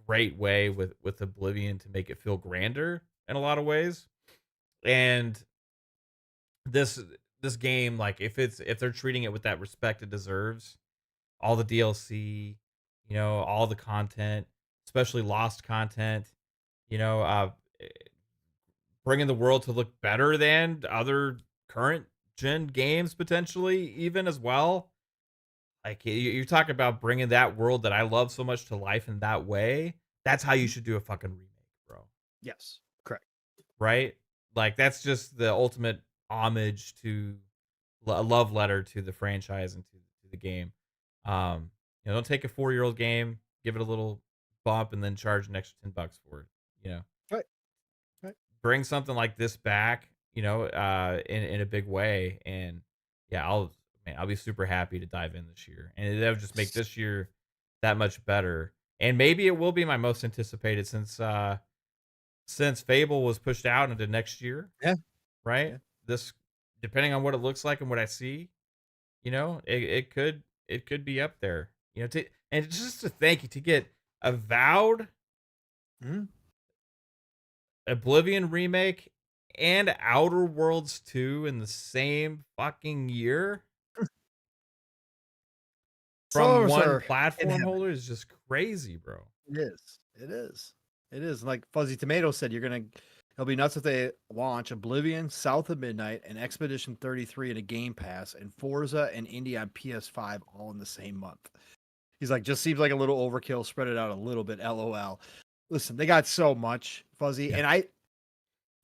great way with Oblivion to make it feel grander in a lot of ways. And this this game, like if they're treating it with that respect it deserves, all the DLC, all the content, especially lost content, you know, uh, eh, bringing the world to look better than other current gen games potentially even as well. Like you're talking about bringing that world that I love so much to life in that way. That's how you Mhm. should do a fucking remake, bro. Yes, correct. Right? Like that's just the ultimate homage to a love letter to the franchise and to the game. Don't take a 4-year-old game, give it a little bump, and then charge an extra $10 for it. You know, Right, right. bring something like this back. In a big way, and yeah, I'll be super happy to dive in this year, and that would just make S- this year that much better. And maybe it will be my most anticipated since Fable was pushed out into next year, Yeah, right? yeah. This depending on what it looks like and what I see, it could be up there. And just to thank you to get Avowed, Mhm. Oblivion remake, and Outer Worlds 2 in the same fucking year Some from of us one are in platform heaven. holder is just crazy, bro. It is. It is. It is. Like Fuzzy Tomato said, it'll be nuts if they launch Oblivion, South of Midnight, and Expedition 33 in a Game Pass, and Forza and Indie on PS5 all in the same month. He's like, just seems like a little overkill. Spread it out a little bit. LOL. Listen, they got so much, Fuzzy, Yeah. and I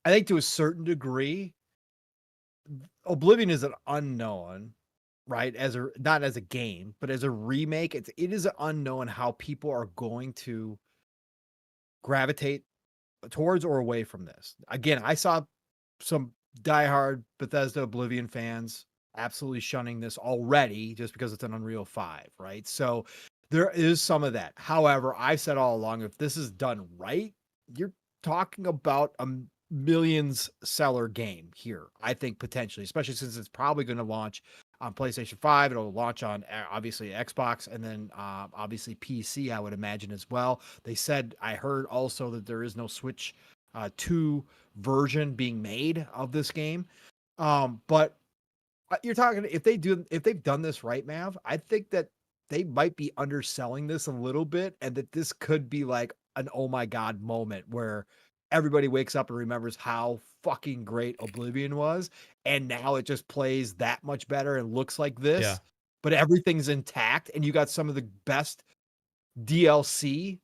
think to a certain degree, Oblivion is an unknown, right? As a not as a game, but as a remake, it is an unknown how people are going to gravitate towards or away from this. Again, I saw some diehard Bethesda Oblivion fans absolutely shunning this already just because it's an Unreal 5, right? So there is some of that. However, I've said all along, if this is done right, you're talking about a millions seller game here, I think potentially, especially since it's probably going to launch on PlayStation 5. It'll launch on obviously Xbox and then obviously PC, I would imagine as well. They said, I heard also that there is no Switch 2 version being made of this game. But you're talking if they've done this right, Mav, I think that they might be underselling this a little bit, and that this could be like an oh my god moment where everybody wakes up and remembers how fucking great Oblivion was, and now it just plays that much better and looks like Yeah. this, but everything's intact, and you got some of the best DLC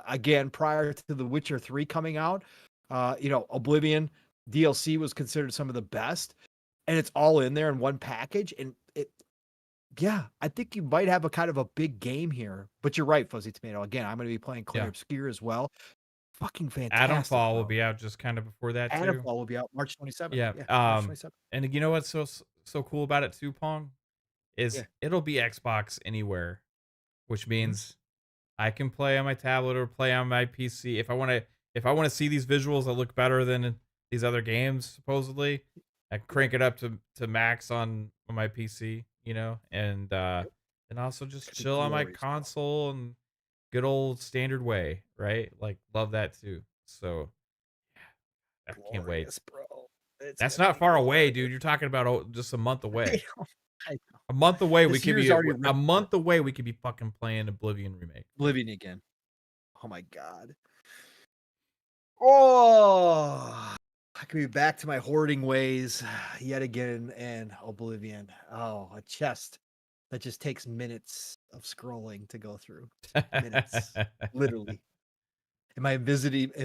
again prior to The Witcher 3 coming out. Oblivion DLC was considered some of the best, and it's all in there in one package. And yeah, I think you might have a kind of a big game here. But you're right, Fuzzy Tomato. Again, I'm going to be playing Clair Yeah. Obscure as well. Fucking fantastic, Fall will bro. be out just kind of before that too. Adafall will be out March 27th. Yeah. Yeah, March 27th. And you know what's so cool about it too, Pong? Is Yeah. it'll be Xbox anywhere, which Mhm. means I can play on my tablet or play on my PC if I want to see these visuals that look better than these other games supposedly. I can crank it up to max on my PC. and also just Could be chill on my glorious, bro. console and good old standard way, right? Like love that too. So I can't wait. Glorious, bro. It's That's gonna not be far away, glorious. dude. You're talking about just a month I away. know. I know. A month away, we This could year's be already a ripped apart. month away. We could be fucking playing Oblivion Remake. Living again. Oh my god. Oh, I could be back to my hoarding ways yet again and Oblivion. Oh, a chest that just takes minutes of scrolling to go through. Minutes, literally. And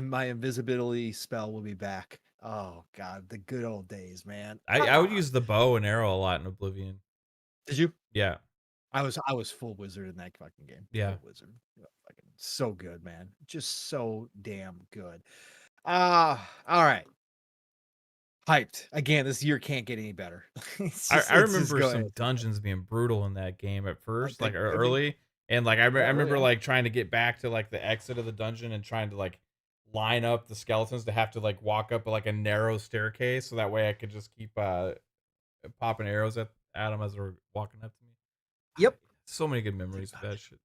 my invisibility spell will be back. Oh god, the good old days, man. I would use the bow and arrow a lot in Oblivion. Did you? Yeah, I was full wizard in that fucking game. yeah. Full wizard. Yeah, fucking so good, man. Just so damn good. All right. Hyped. Again, this year can't get any better. I It's just remember going. some dungeons being brutal in that game at first, like I think early, and like I yeah, really, remember yeah. like trying to get back to like the exit of the dungeon and trying to like line up the skeletons to have to like walk up like a narrow staircase so that way I could just keep popping arrows at them as they're walking up to me. Yep. So many good Dude, memories with that shit.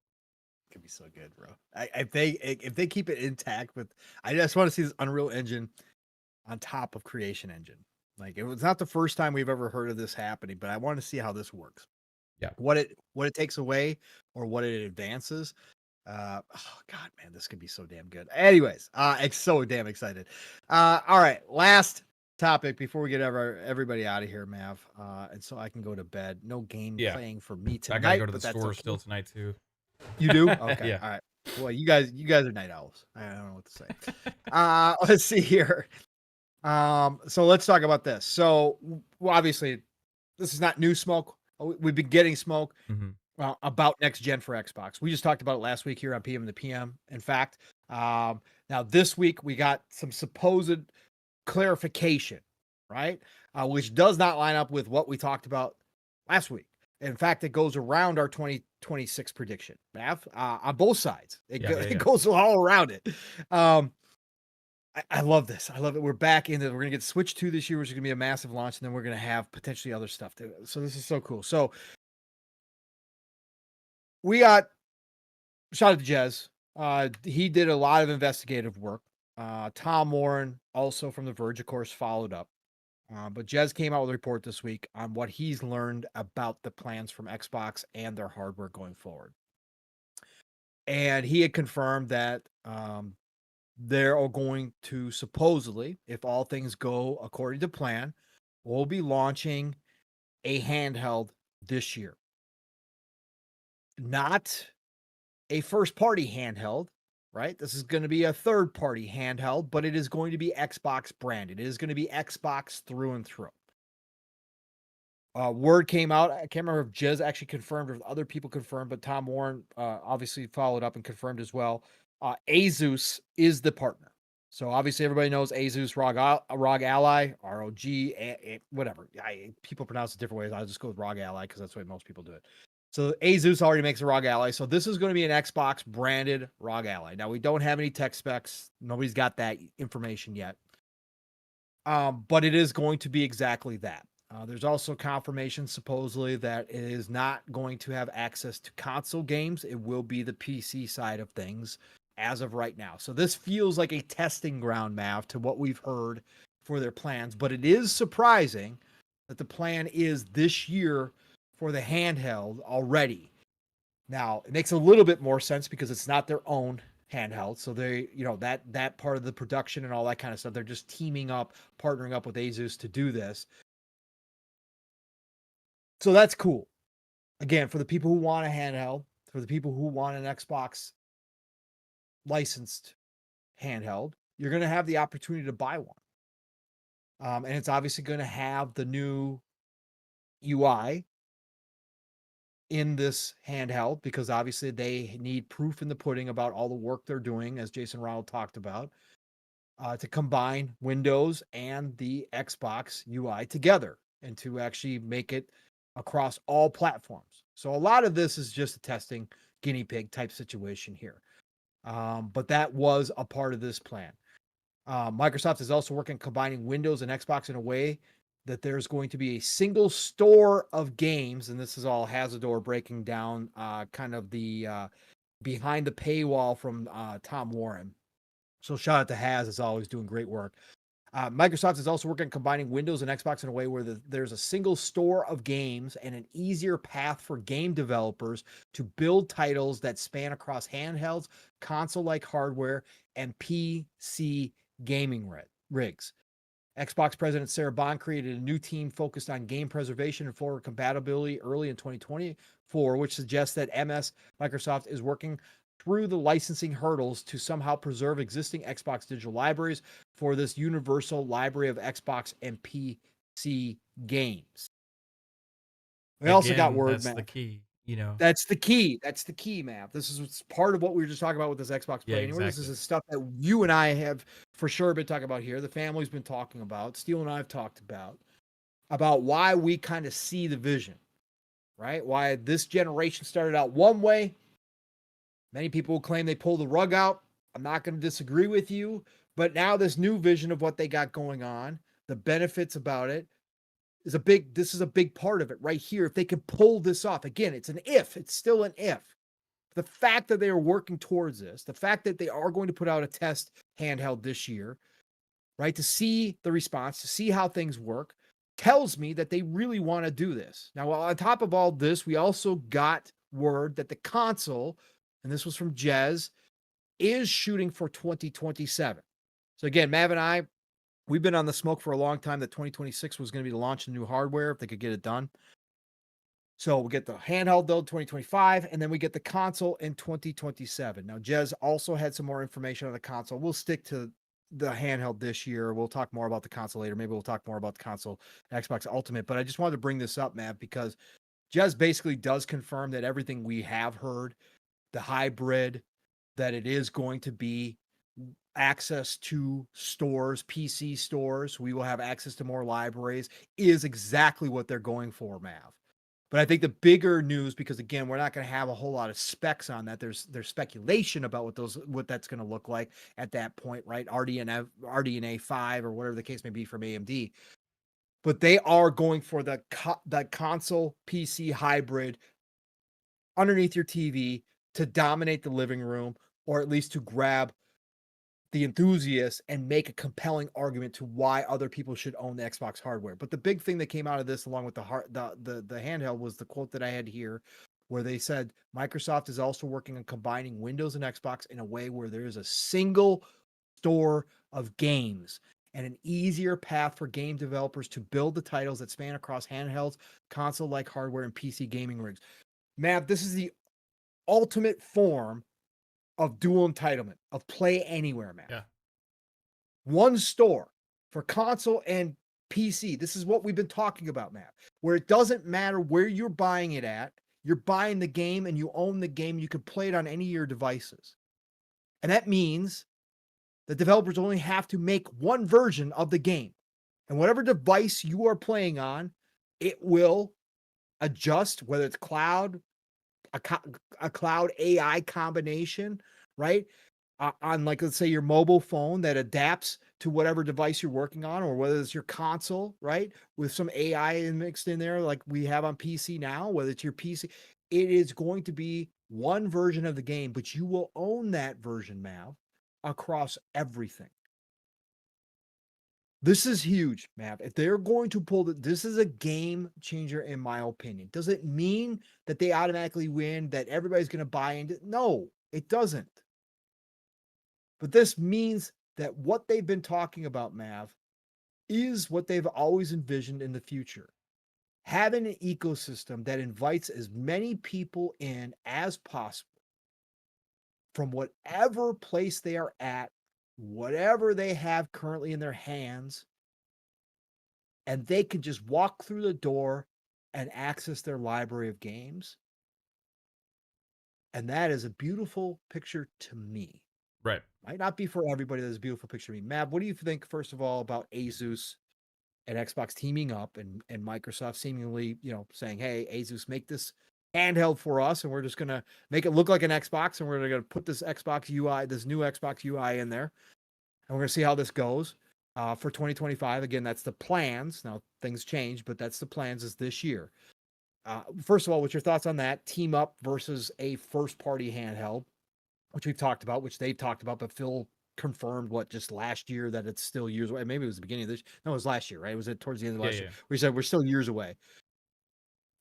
could be so good, bro. If they keep it intact with, I just want to see this Unreal Engine on top of Creation Engine. Like it was not the first time we've ever heard of this happening, but I want to see how this works. Yeah. What it takes away or what it advances. Oh god, man, this could be so damn good. Anyways, it's so damn excited. All right, last topic before we get everybody out of here, Mav. And so I can go to bed. No game Yeah. playing for me I gotta go tonight, to the but that's store okay. still tonight too. You do? Okay. Yeah. All right. Well, you guys are night owls. I don't know what to say. Let's see here. So let's talk about this. So obviously this is not new smoke. We've been getting smoke Mhm. about next gen for Xbox. We just talked about it last week here on PM the PM. In fact, now this week we got some supposed clarification, right? Which does not line up with what we talked about last week. In fact, it goes around our 2026 prediction, Mav, on both sides. Yeah, yeah, It yeah. goes all around it. I love this. I love it. We're back into. We're gonna get Switch 2 this year, which is gonna be a massive launch, and then we're gonna have potentially other stuff. So this is so cool. So we got shout out to Jez. He did a lot of investigative work. Tom Warren, also from The Verge, of course, followed up. But Jez came out with a report this week on what he's learned about the plans from Xbox and their hardware going forward. And he had confirmed that they're going to supposedly, if all things go according to plan, will be launching a handheld this year. Not a first party handheld, right? This is going to be a third party handheld, but it is going to be Xbox branded. It is going to be Xbox through and through. Word came out. I can't remember if Jez actually confirmed or if other people confirmed, but Tom Warren obviously followed up and confirmed as well. Asus is the partner. So obviously everybody knows Asus ROG Ally, ROG, whatever. People pronounce it different ways. I'll just go with ROG Ally because that's the way most people do it. So Asus already makes a ROG Ally. So this is going to be an Xbox branded ROG Ally. Now we don't have any tech specs. Nobody's got that information yet. But it is going to be exactly that. There's also confirmation supposedly that it is not going to have access to console games. It will be the PC side of things as of right now. So this feels like a testing ground, Mav, to what we've heard for their plans. But it is surprising that the plan is this year for the handheld already. Now, it makes a little bit more sense because it's not their own handheld. So they, that part of the production and all that kind of stuff, they're just teaming up, partnering up with Asus to do this. So that's cool. Again, for the people who want a handheld, for the people who want an Xbox licensed handheld, you're going to have the opportunity to buy one. And it's obviously going to have the new UI in this handheld because obviously they need proof in the pudding about all the work they're doing, as Jason Ronald talked about, to combine Windows and the Xbox UI together and to actually make it across all platforms. So a lot of this is just a testing guinea pig type situation here. But that was a part of this plan. Microsoft is also working combining Windows and Xbox in a way that there's going to be a single store of games, and this is all Hazardor breaking down kind of the behind the paywall from Tom Warren. So shout out to Haz, as always, doing great work. Microsoft is also working on combining Windows and Xbox in a way where there's a single store of games and an easier path for game developers to build titles that span across handhelds, console-like hardware, and PC gaming rigs. Xbox President Sarah Bond created a new team focused on game preservation and forward compatibility early in 2024, which suggests that Microsoft is working through the licensing hurdles to somehow preserve existing Xbox digital libraries for this universal library of Xbox and PC games. We also got word, that's man. the key, you know. That's the key. That's the key, man. This is part of what we were just talking about with this Xbox Play Anywhere. This is the stuff that you and I have for sure been talking about here. The family's been talking about. Steele and I have talked about why we kind of see the vision, right? Why this generation started out one way. Many people will claim they pulled the rug out. I'm not going to disagree with you, but now this new vision of what they got going on, the benefits about it, this is a big part of it right here. If they could pull this off, again, it's still an if. The fact that they are working towards this, the fact that they are going to put out a test handheld this year, right, to see the response, to see how things work, tells me that they really want to do this. Now, on top of all this, we also got word that the console, and this was from Jez, is shooting for 2027. So again, Mav and I, we've been on the smoke for a long time that 2026 was going to be the launch of new hardware if they could get it done. So we'll get the handheld build 2025, and then we get the console in 2027. Now, Jez also had some more information on the console. We'll stick to the handheld this year. We'll talk more about the console later. Maybe we'll talk more about the console, Xbox Ultimate. But I just wanted to bring this up, Mav, because Jez basically does confirm that everything we have heard, the hybrid, that it is going to be access to stores, PC stores. We will have access to more libraries, is exactly what they're going for, Mav. But I think the bigger news, because again, we're not going to have a whole lot of specs on that. There's speculation about what that's going to look like at that point, right? RDNA 5 or whatever the case may be from AMD. But they are going for the console PC hybrid underneath your TV to dominate the living room, or at least to grab the enthusiasts and make a compelling argument to why other people should own the Xbox hardware. But the big thing that came out of this, along with the handheld, was the quote that I had here, where they said Microsoft is also working on combining Windows and Xbox in a way where there is a single store of games and an easier path for game developers to build the titles that span across handhelds, console-like hardware, and PC gaming rigs. Mav, this is the ultimate form of dual entitlement, of play anywhere, man. Yeah. One store for console and PC. This is what we've been talking about, Matt, where it doesn't matter where you're buying it at. You're buying the game and you own the game. You can play it on any of your devices. And that means that developers only have to make one version of the game. And whatever device you are playing on, it will adjust, whether it's cloud, a cloud AI combination, right? On, like, let's say your mobile phone that adapts to whatever device you're working on, or whether it's your console, right? With some AI mixed in there, like we have on PC now, whether it's your PC, it is going to be one version of the game, but you will own that version, Mav, across everything. This is huge, Mav. If they're going to pull this is a game changer, in my opinion. Does it mean that they automatically win, that everybody's going to buy into? No, it doesn't. But this means that what they've been talking about, Mav, is what they've always envisioned in the future. Having an ecosystem that invites as many people in as possible from whatever place they are at, whatever they have currently in their hands, and they can just walk through the door and access their library of games. And that is a beautiful picture to me. Right. Might not be for everybody. That's a beautiful picture to me. Matt, what do you think, first of all, about Asus and Xbox teaming up, and Microsoft seemingly, saying, hey, Asus, make this handheld for us, and we're just going to make it look like an Xbox, and we're going to put this Xbox UI, this new Xbox UI in there, and we're going to see how this goes. for 2025. Again, that's the plans. Now things change, but that's the plans is this year. First of all, what's your thoughts on that? Team up versus a first party handheld, which we've talked about, which they've talked about, but Phil confirmed what just last year that it's still years away. Maybe it was the beginning of this. No, it was last year, right? It was towards the end of Yeah, last year. yeah. We said we're still years away.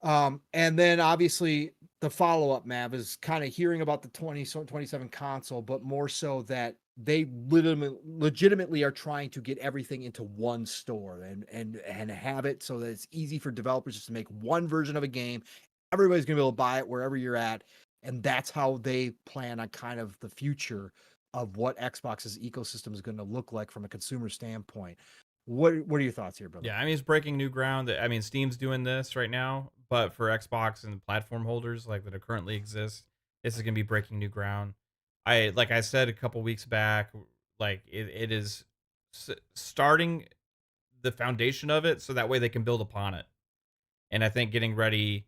And then obviously the follow-up map is kind of hearing about the 27 console, but more so that they legitimately are trying to get everything into one store and have it so that it's easy for developers just to make one version of a game. Everybody's gonna be able to buy it wherever you're at, and that's how they plan on kind of the future of what Xbox's ecosystem is going to look like from a consumer standpoint. What are your thoughts here, brother? Yeah, I mean, it's breaking new ground. I mean, Steam's doing this right now, but for Xbox and platform holders like that are currently exist, this is gonna be breaking new ground. Like I said a couple weeks back, like it is starting the foundation of it, so that way they can build upon it. And I think getting ready,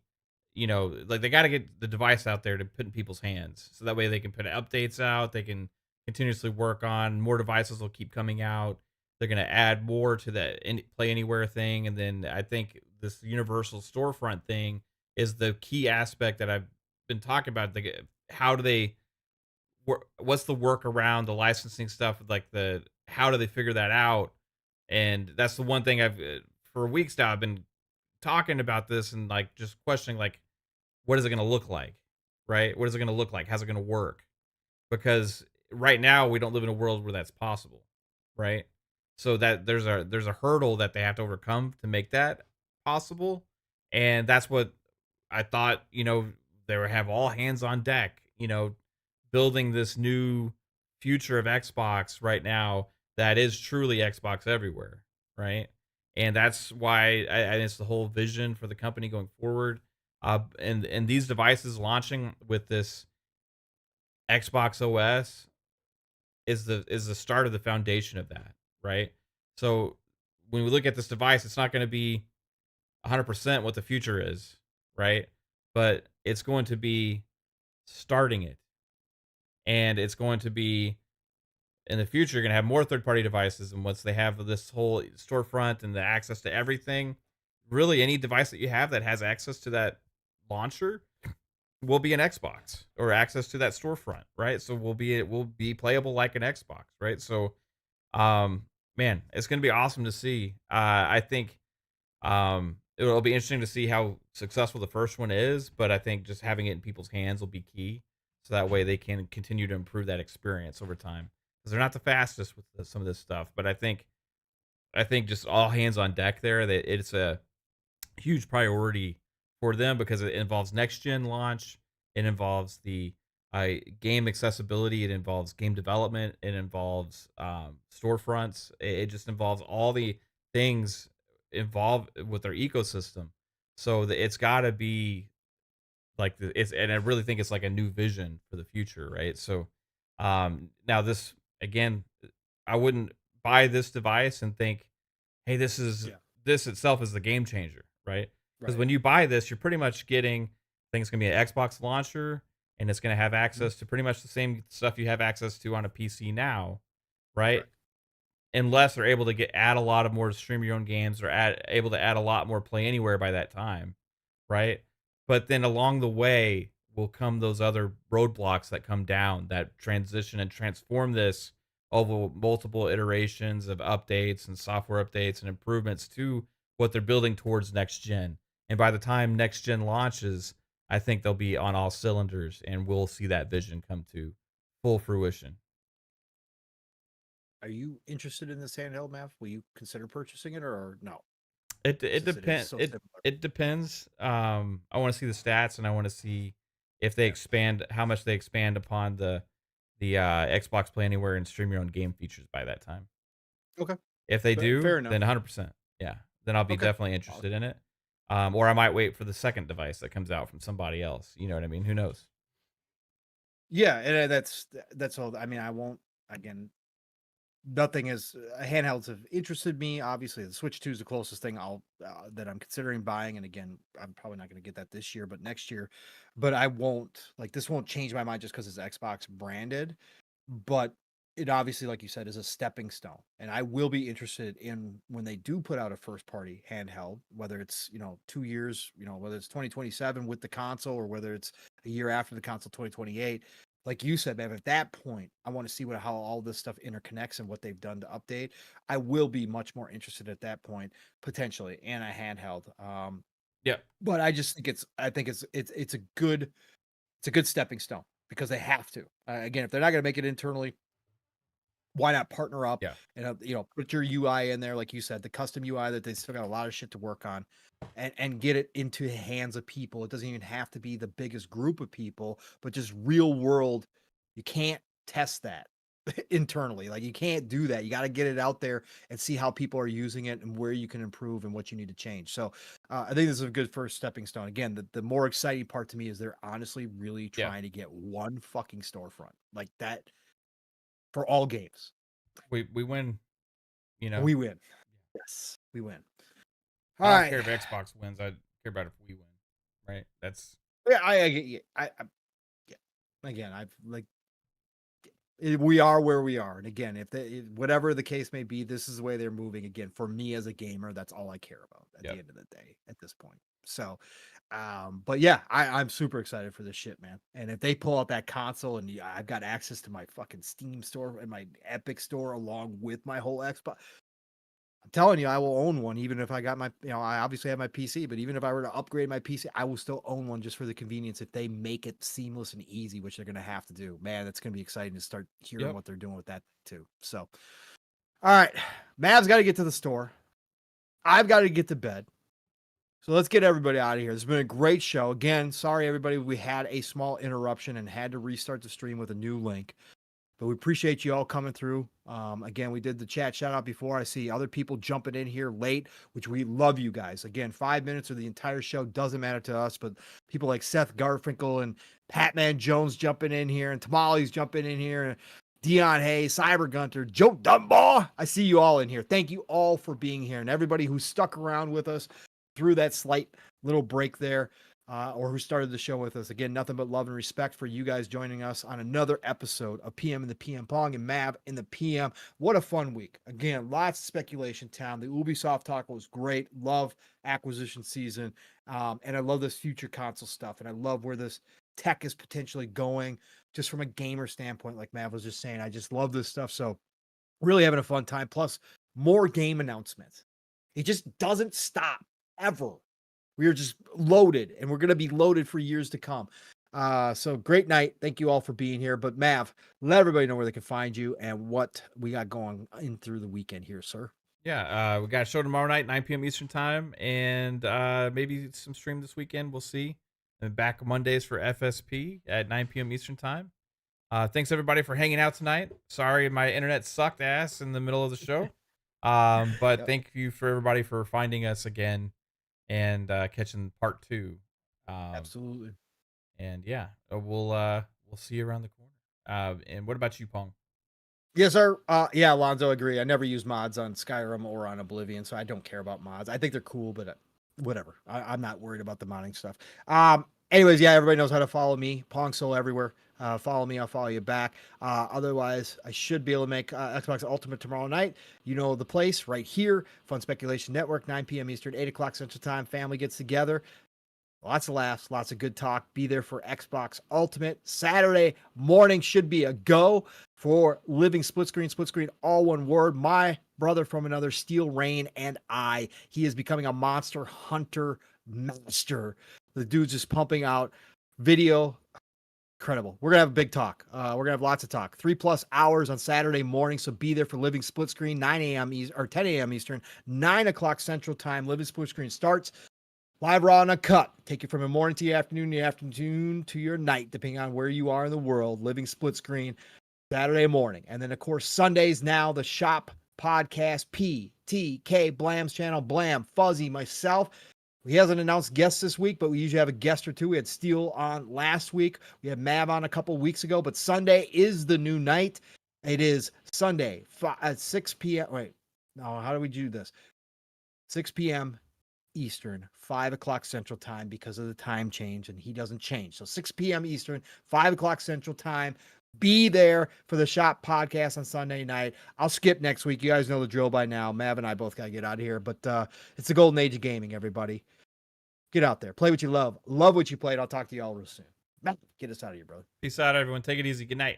like they got to get the device out there to put in people's hands, so that way they can put updates out. They can continuously work on more devices. Will keep coming out. They're going to add more to the Play Anywhere thing, and then I think this universal storefront thing is the key aspect that I've been talking about. How do they what's the work around the licensing stuff? Like the how do they figure that out? And that's the one thing I've for weeks now I've been talking about this and like just questioning like what is it going to look like, right? What is it going to look like? How's it going to work? Because right now we don't live in a world where that's possible, right? So that there's a hurdle that they have to overcome to make that possible, and that's what I thought. They would have all hands on deck. Building this new future of Xbox right now that is truly Xbox everywhere, right? And that's why it's the whole vision for the company going forward. And these devices launching with this Xbox OS is the start of the foundation of that, right? So when we look at this device, it's not going to be 100% what the future is, right? But it's going to be starting it, and it's going to be in the future you're going to have more third-party devices, and once they have this whole storefront and the access to everything, really any device that you have that has access to that launcher will be an Xbox or access to that storefront, right? So it will be playable like an Xbox, right? So man, it's going to be awesome to see. I think it'll be interesting to see how successful the first one is, but I think just having it in people's hands will be key, so that way they can continue to improve that experience over time. Because they're not the fastest with some of this stuff, but I think just all hands on deck there. That it's a huge priority for them because it involves next gen launch. It involves the game accessibility. It involves game development. It involves storefronts. It just involves all the things involved with their ecosystem. So it's got to be like and I really think it's like a new vision for the future, right? So, now this again, I wouldn't buy this device and think, hey, Yeah, this itself is the game changer, right? Because right. when you buy this, you're pretty much getting, I think it's gonna be an Xbox launcher, and it's gonna have Mhm. access to pretty much the same stuff you have access to on a PC now, right? Correct. Unless they're able to add a lot of more stream your own games or able to add a lot more play anywhere by that time, right? But then along the way will come those other roadblocks that come down that transition and transform this over multiple iterations of updates and software updates and improvements to what they're building towards next gen. And by the time next gen launches, I think they'll be on all cylinders and we'll see that vision come to full fruition. Are you interested in this handheld, Mav? Will you consider purchasing it or no? It Since it is depend so it similar. it depends. I want to see the stats and I want to see if they Yeah. expand how much they expand upon the Xbox Play Anywhere and stream your own game features by that time. Okay. If they do, Fair enough. then 100%. Yeah. Then I'll be Okay. definitely interested in it. Or I might wait for the second device that comes out from somebody else. You know what I mean? Who knows? Yeah, and that's all. I mean, I won't again. Nothing is handhelds have interested me. Obviously, the Switch 2 is the closest thing I'll that I'm considering buying. And again, I'm probably not going to get that this year, but next year. But I won't like this won't change my mind just because it's Xbox branded. But it obviously, like you said, is a stepping stone. And I will be interested in when they do put out a first party handheld, whether it's, 2 years, whether it's 2027 with the console or whether it's a year after the console, 2028. Like you said, man, at that point, I want to see how all this stuff interconnects and what they've done to update. I will be much more interested at that point, potentially, in a handheld. Yeah. But I think it's a good stepping stone because they have to. Again, if they're not going to make it internally, why not partner up Yeah. and put your UI in there, like you said, the custom UI that they still got a lot of shit to work on, and get it into the hands of people. It doesn't even have to be the biggest group of people, but just real world. You can't test that internally. Like you can't do that. You got to get it out there and see how people are using it and where you can improve and what you need to change. So I think this is a good first stepping stone. Again, the more exciting part to me is they're honestly really Yeah. trying to get one fucking storefront like that for all games. We win, We win. Yes, we win. I All don't right. care if Xbox wins. I care about if we win. Right? That's Yeah, I get you. Yeah. Again, I've like we are where we are, and again, whatever the case may be, this is the way they're moving. Again, for me as a gamer, that's all I care about at yeah. the end of the day. At this point, so, but yeah, I'm super excited for this shit, man. And if they pull out that console, and I've got access to my fucking Steam store and my Epic store along with my whole Xbox. I'm telling you, I will own one, even if I got I obviously have my PC, but even if I were to upgrade my PC, I will still own one just for the convenience if they make it seamless and easy, which they're going to have to do. Man, that's going to be exciting to start hearing Yep. what they're doing with that too. So, all right, Mav's got to get to the store. I've got to get to bed. So let's get everybody out of here. This has been a great show. Again, sorry, everybody. We had a small interruption and had to restart the stream with a new link. But we appreciate you all coming through. Again, we did the chat shout out before. I see other people jumping in here late, which we love you guys. Again, 5 minutes of the entire show doesn't matter to us, but people like Seth Garfinkel and Patman Jones jumping in here, and Tamales jumping in here, and Dion Hayes, Cyber Gunter, Joe Dunbar. I see you all in here. Thank you all for being here, and everybody who stuck around with us through that slight little break there. Or who started the show with us. Again, nothing but love and respect for you guys joining us on another episode of PM in the PM Pong and Mav in the PM. What a fun week. Again, lots of speculation town. The Ubisoft talk was great. Love acquisition season. And I love this future console stuff. And I love where this tech is potentially going just from a gamer standpoint, like Mav was just saying. I just love this stuff. So really having a fun time. Plus more game announcements. It just doesn't stop ever. We are just loaded, and we're going to be loaded for years to come. So great night. Thank you all for being here. But Mav, let everybody know where they can find you and what we got going in through the weekend here, sir. Yeah. We got a show tomorrow night, 9 p.m. Eastern time, and maybe some stream this weekend. We'll see. And back Mondays for FSP at 9 p.m. Eastern time. Thanks everybody for hanging out tonight. Sorry my internet sucked ass in the middle of the show. But Yep. thank you for everybody for finding us again and catching part 2. Absolutely. And yeah, we'll see you around the corner. And what about you, Pong? Yes, sir. Yeah, Alonzo, agree. I never use mods on Skyrim or on Oblivion, so I don't care about mods. I think they're cool, but whatever. I'm not worried about the modding stuff. Anyways, yeah, everybody knows how to follow me. Pong Soul everywhere. Follow me, I'll follow you back. Otherwise, I should be able to make Xbox Ultimate tomorrow night. You know the place right here. Fun Speculation Network, 9 p.m. Eastern, 8 o'clock Central Time. Family gets together. Lots of laughs, lots of good talk. Be there for Xbox Ultimate. Saturday morning should be a go for Living Split Screen, all one word. My brother from another, Steel Rain, and I. He is becoming a monster hunter master. The dude's just pumping out video. Incredible. We're going to have a big talk. We're going to have lots of talk. 3+ hours on Saturday morning. So be there for Living Split Screen, 9 a.m. or 10 a.m. Eastern, 9 o'clock Central Time. Living Split Screen starts. Live, raw, and uncut. Take you from the morning to the afternoon to your night, depending on where you are in the world. Living Split Screen, Saturday morning. And then, of course, Sundays now, the Shop Podcast, PTK, Blam's channel, Blam, Fuzzy, myself. He hasn't announced guests this week, but we usually have a guest or two. We had Steel on last week. We had Mav on a couple weeks ago, but Sunday is the new night. It is Sunday at 6 p.m. Wait, no, how do we do this? 6 p.m. Eastern, 5 o'clock Central Time because of the time change, and he doesn't change. So 6 p.m. Eastern, 5 o'clock Central Time. Be there for the Shop podcast on Sunday night. I'll skip next week. You guys know the drill by now. Mav and I both got to get out of here, but it's the golden age of gaming, everybody. Get out there. Play what you love. Love what you played. I'll talk to you all real soon. Matt, get us out of here, brother. Peace out, everyone. Take it easy. Good night.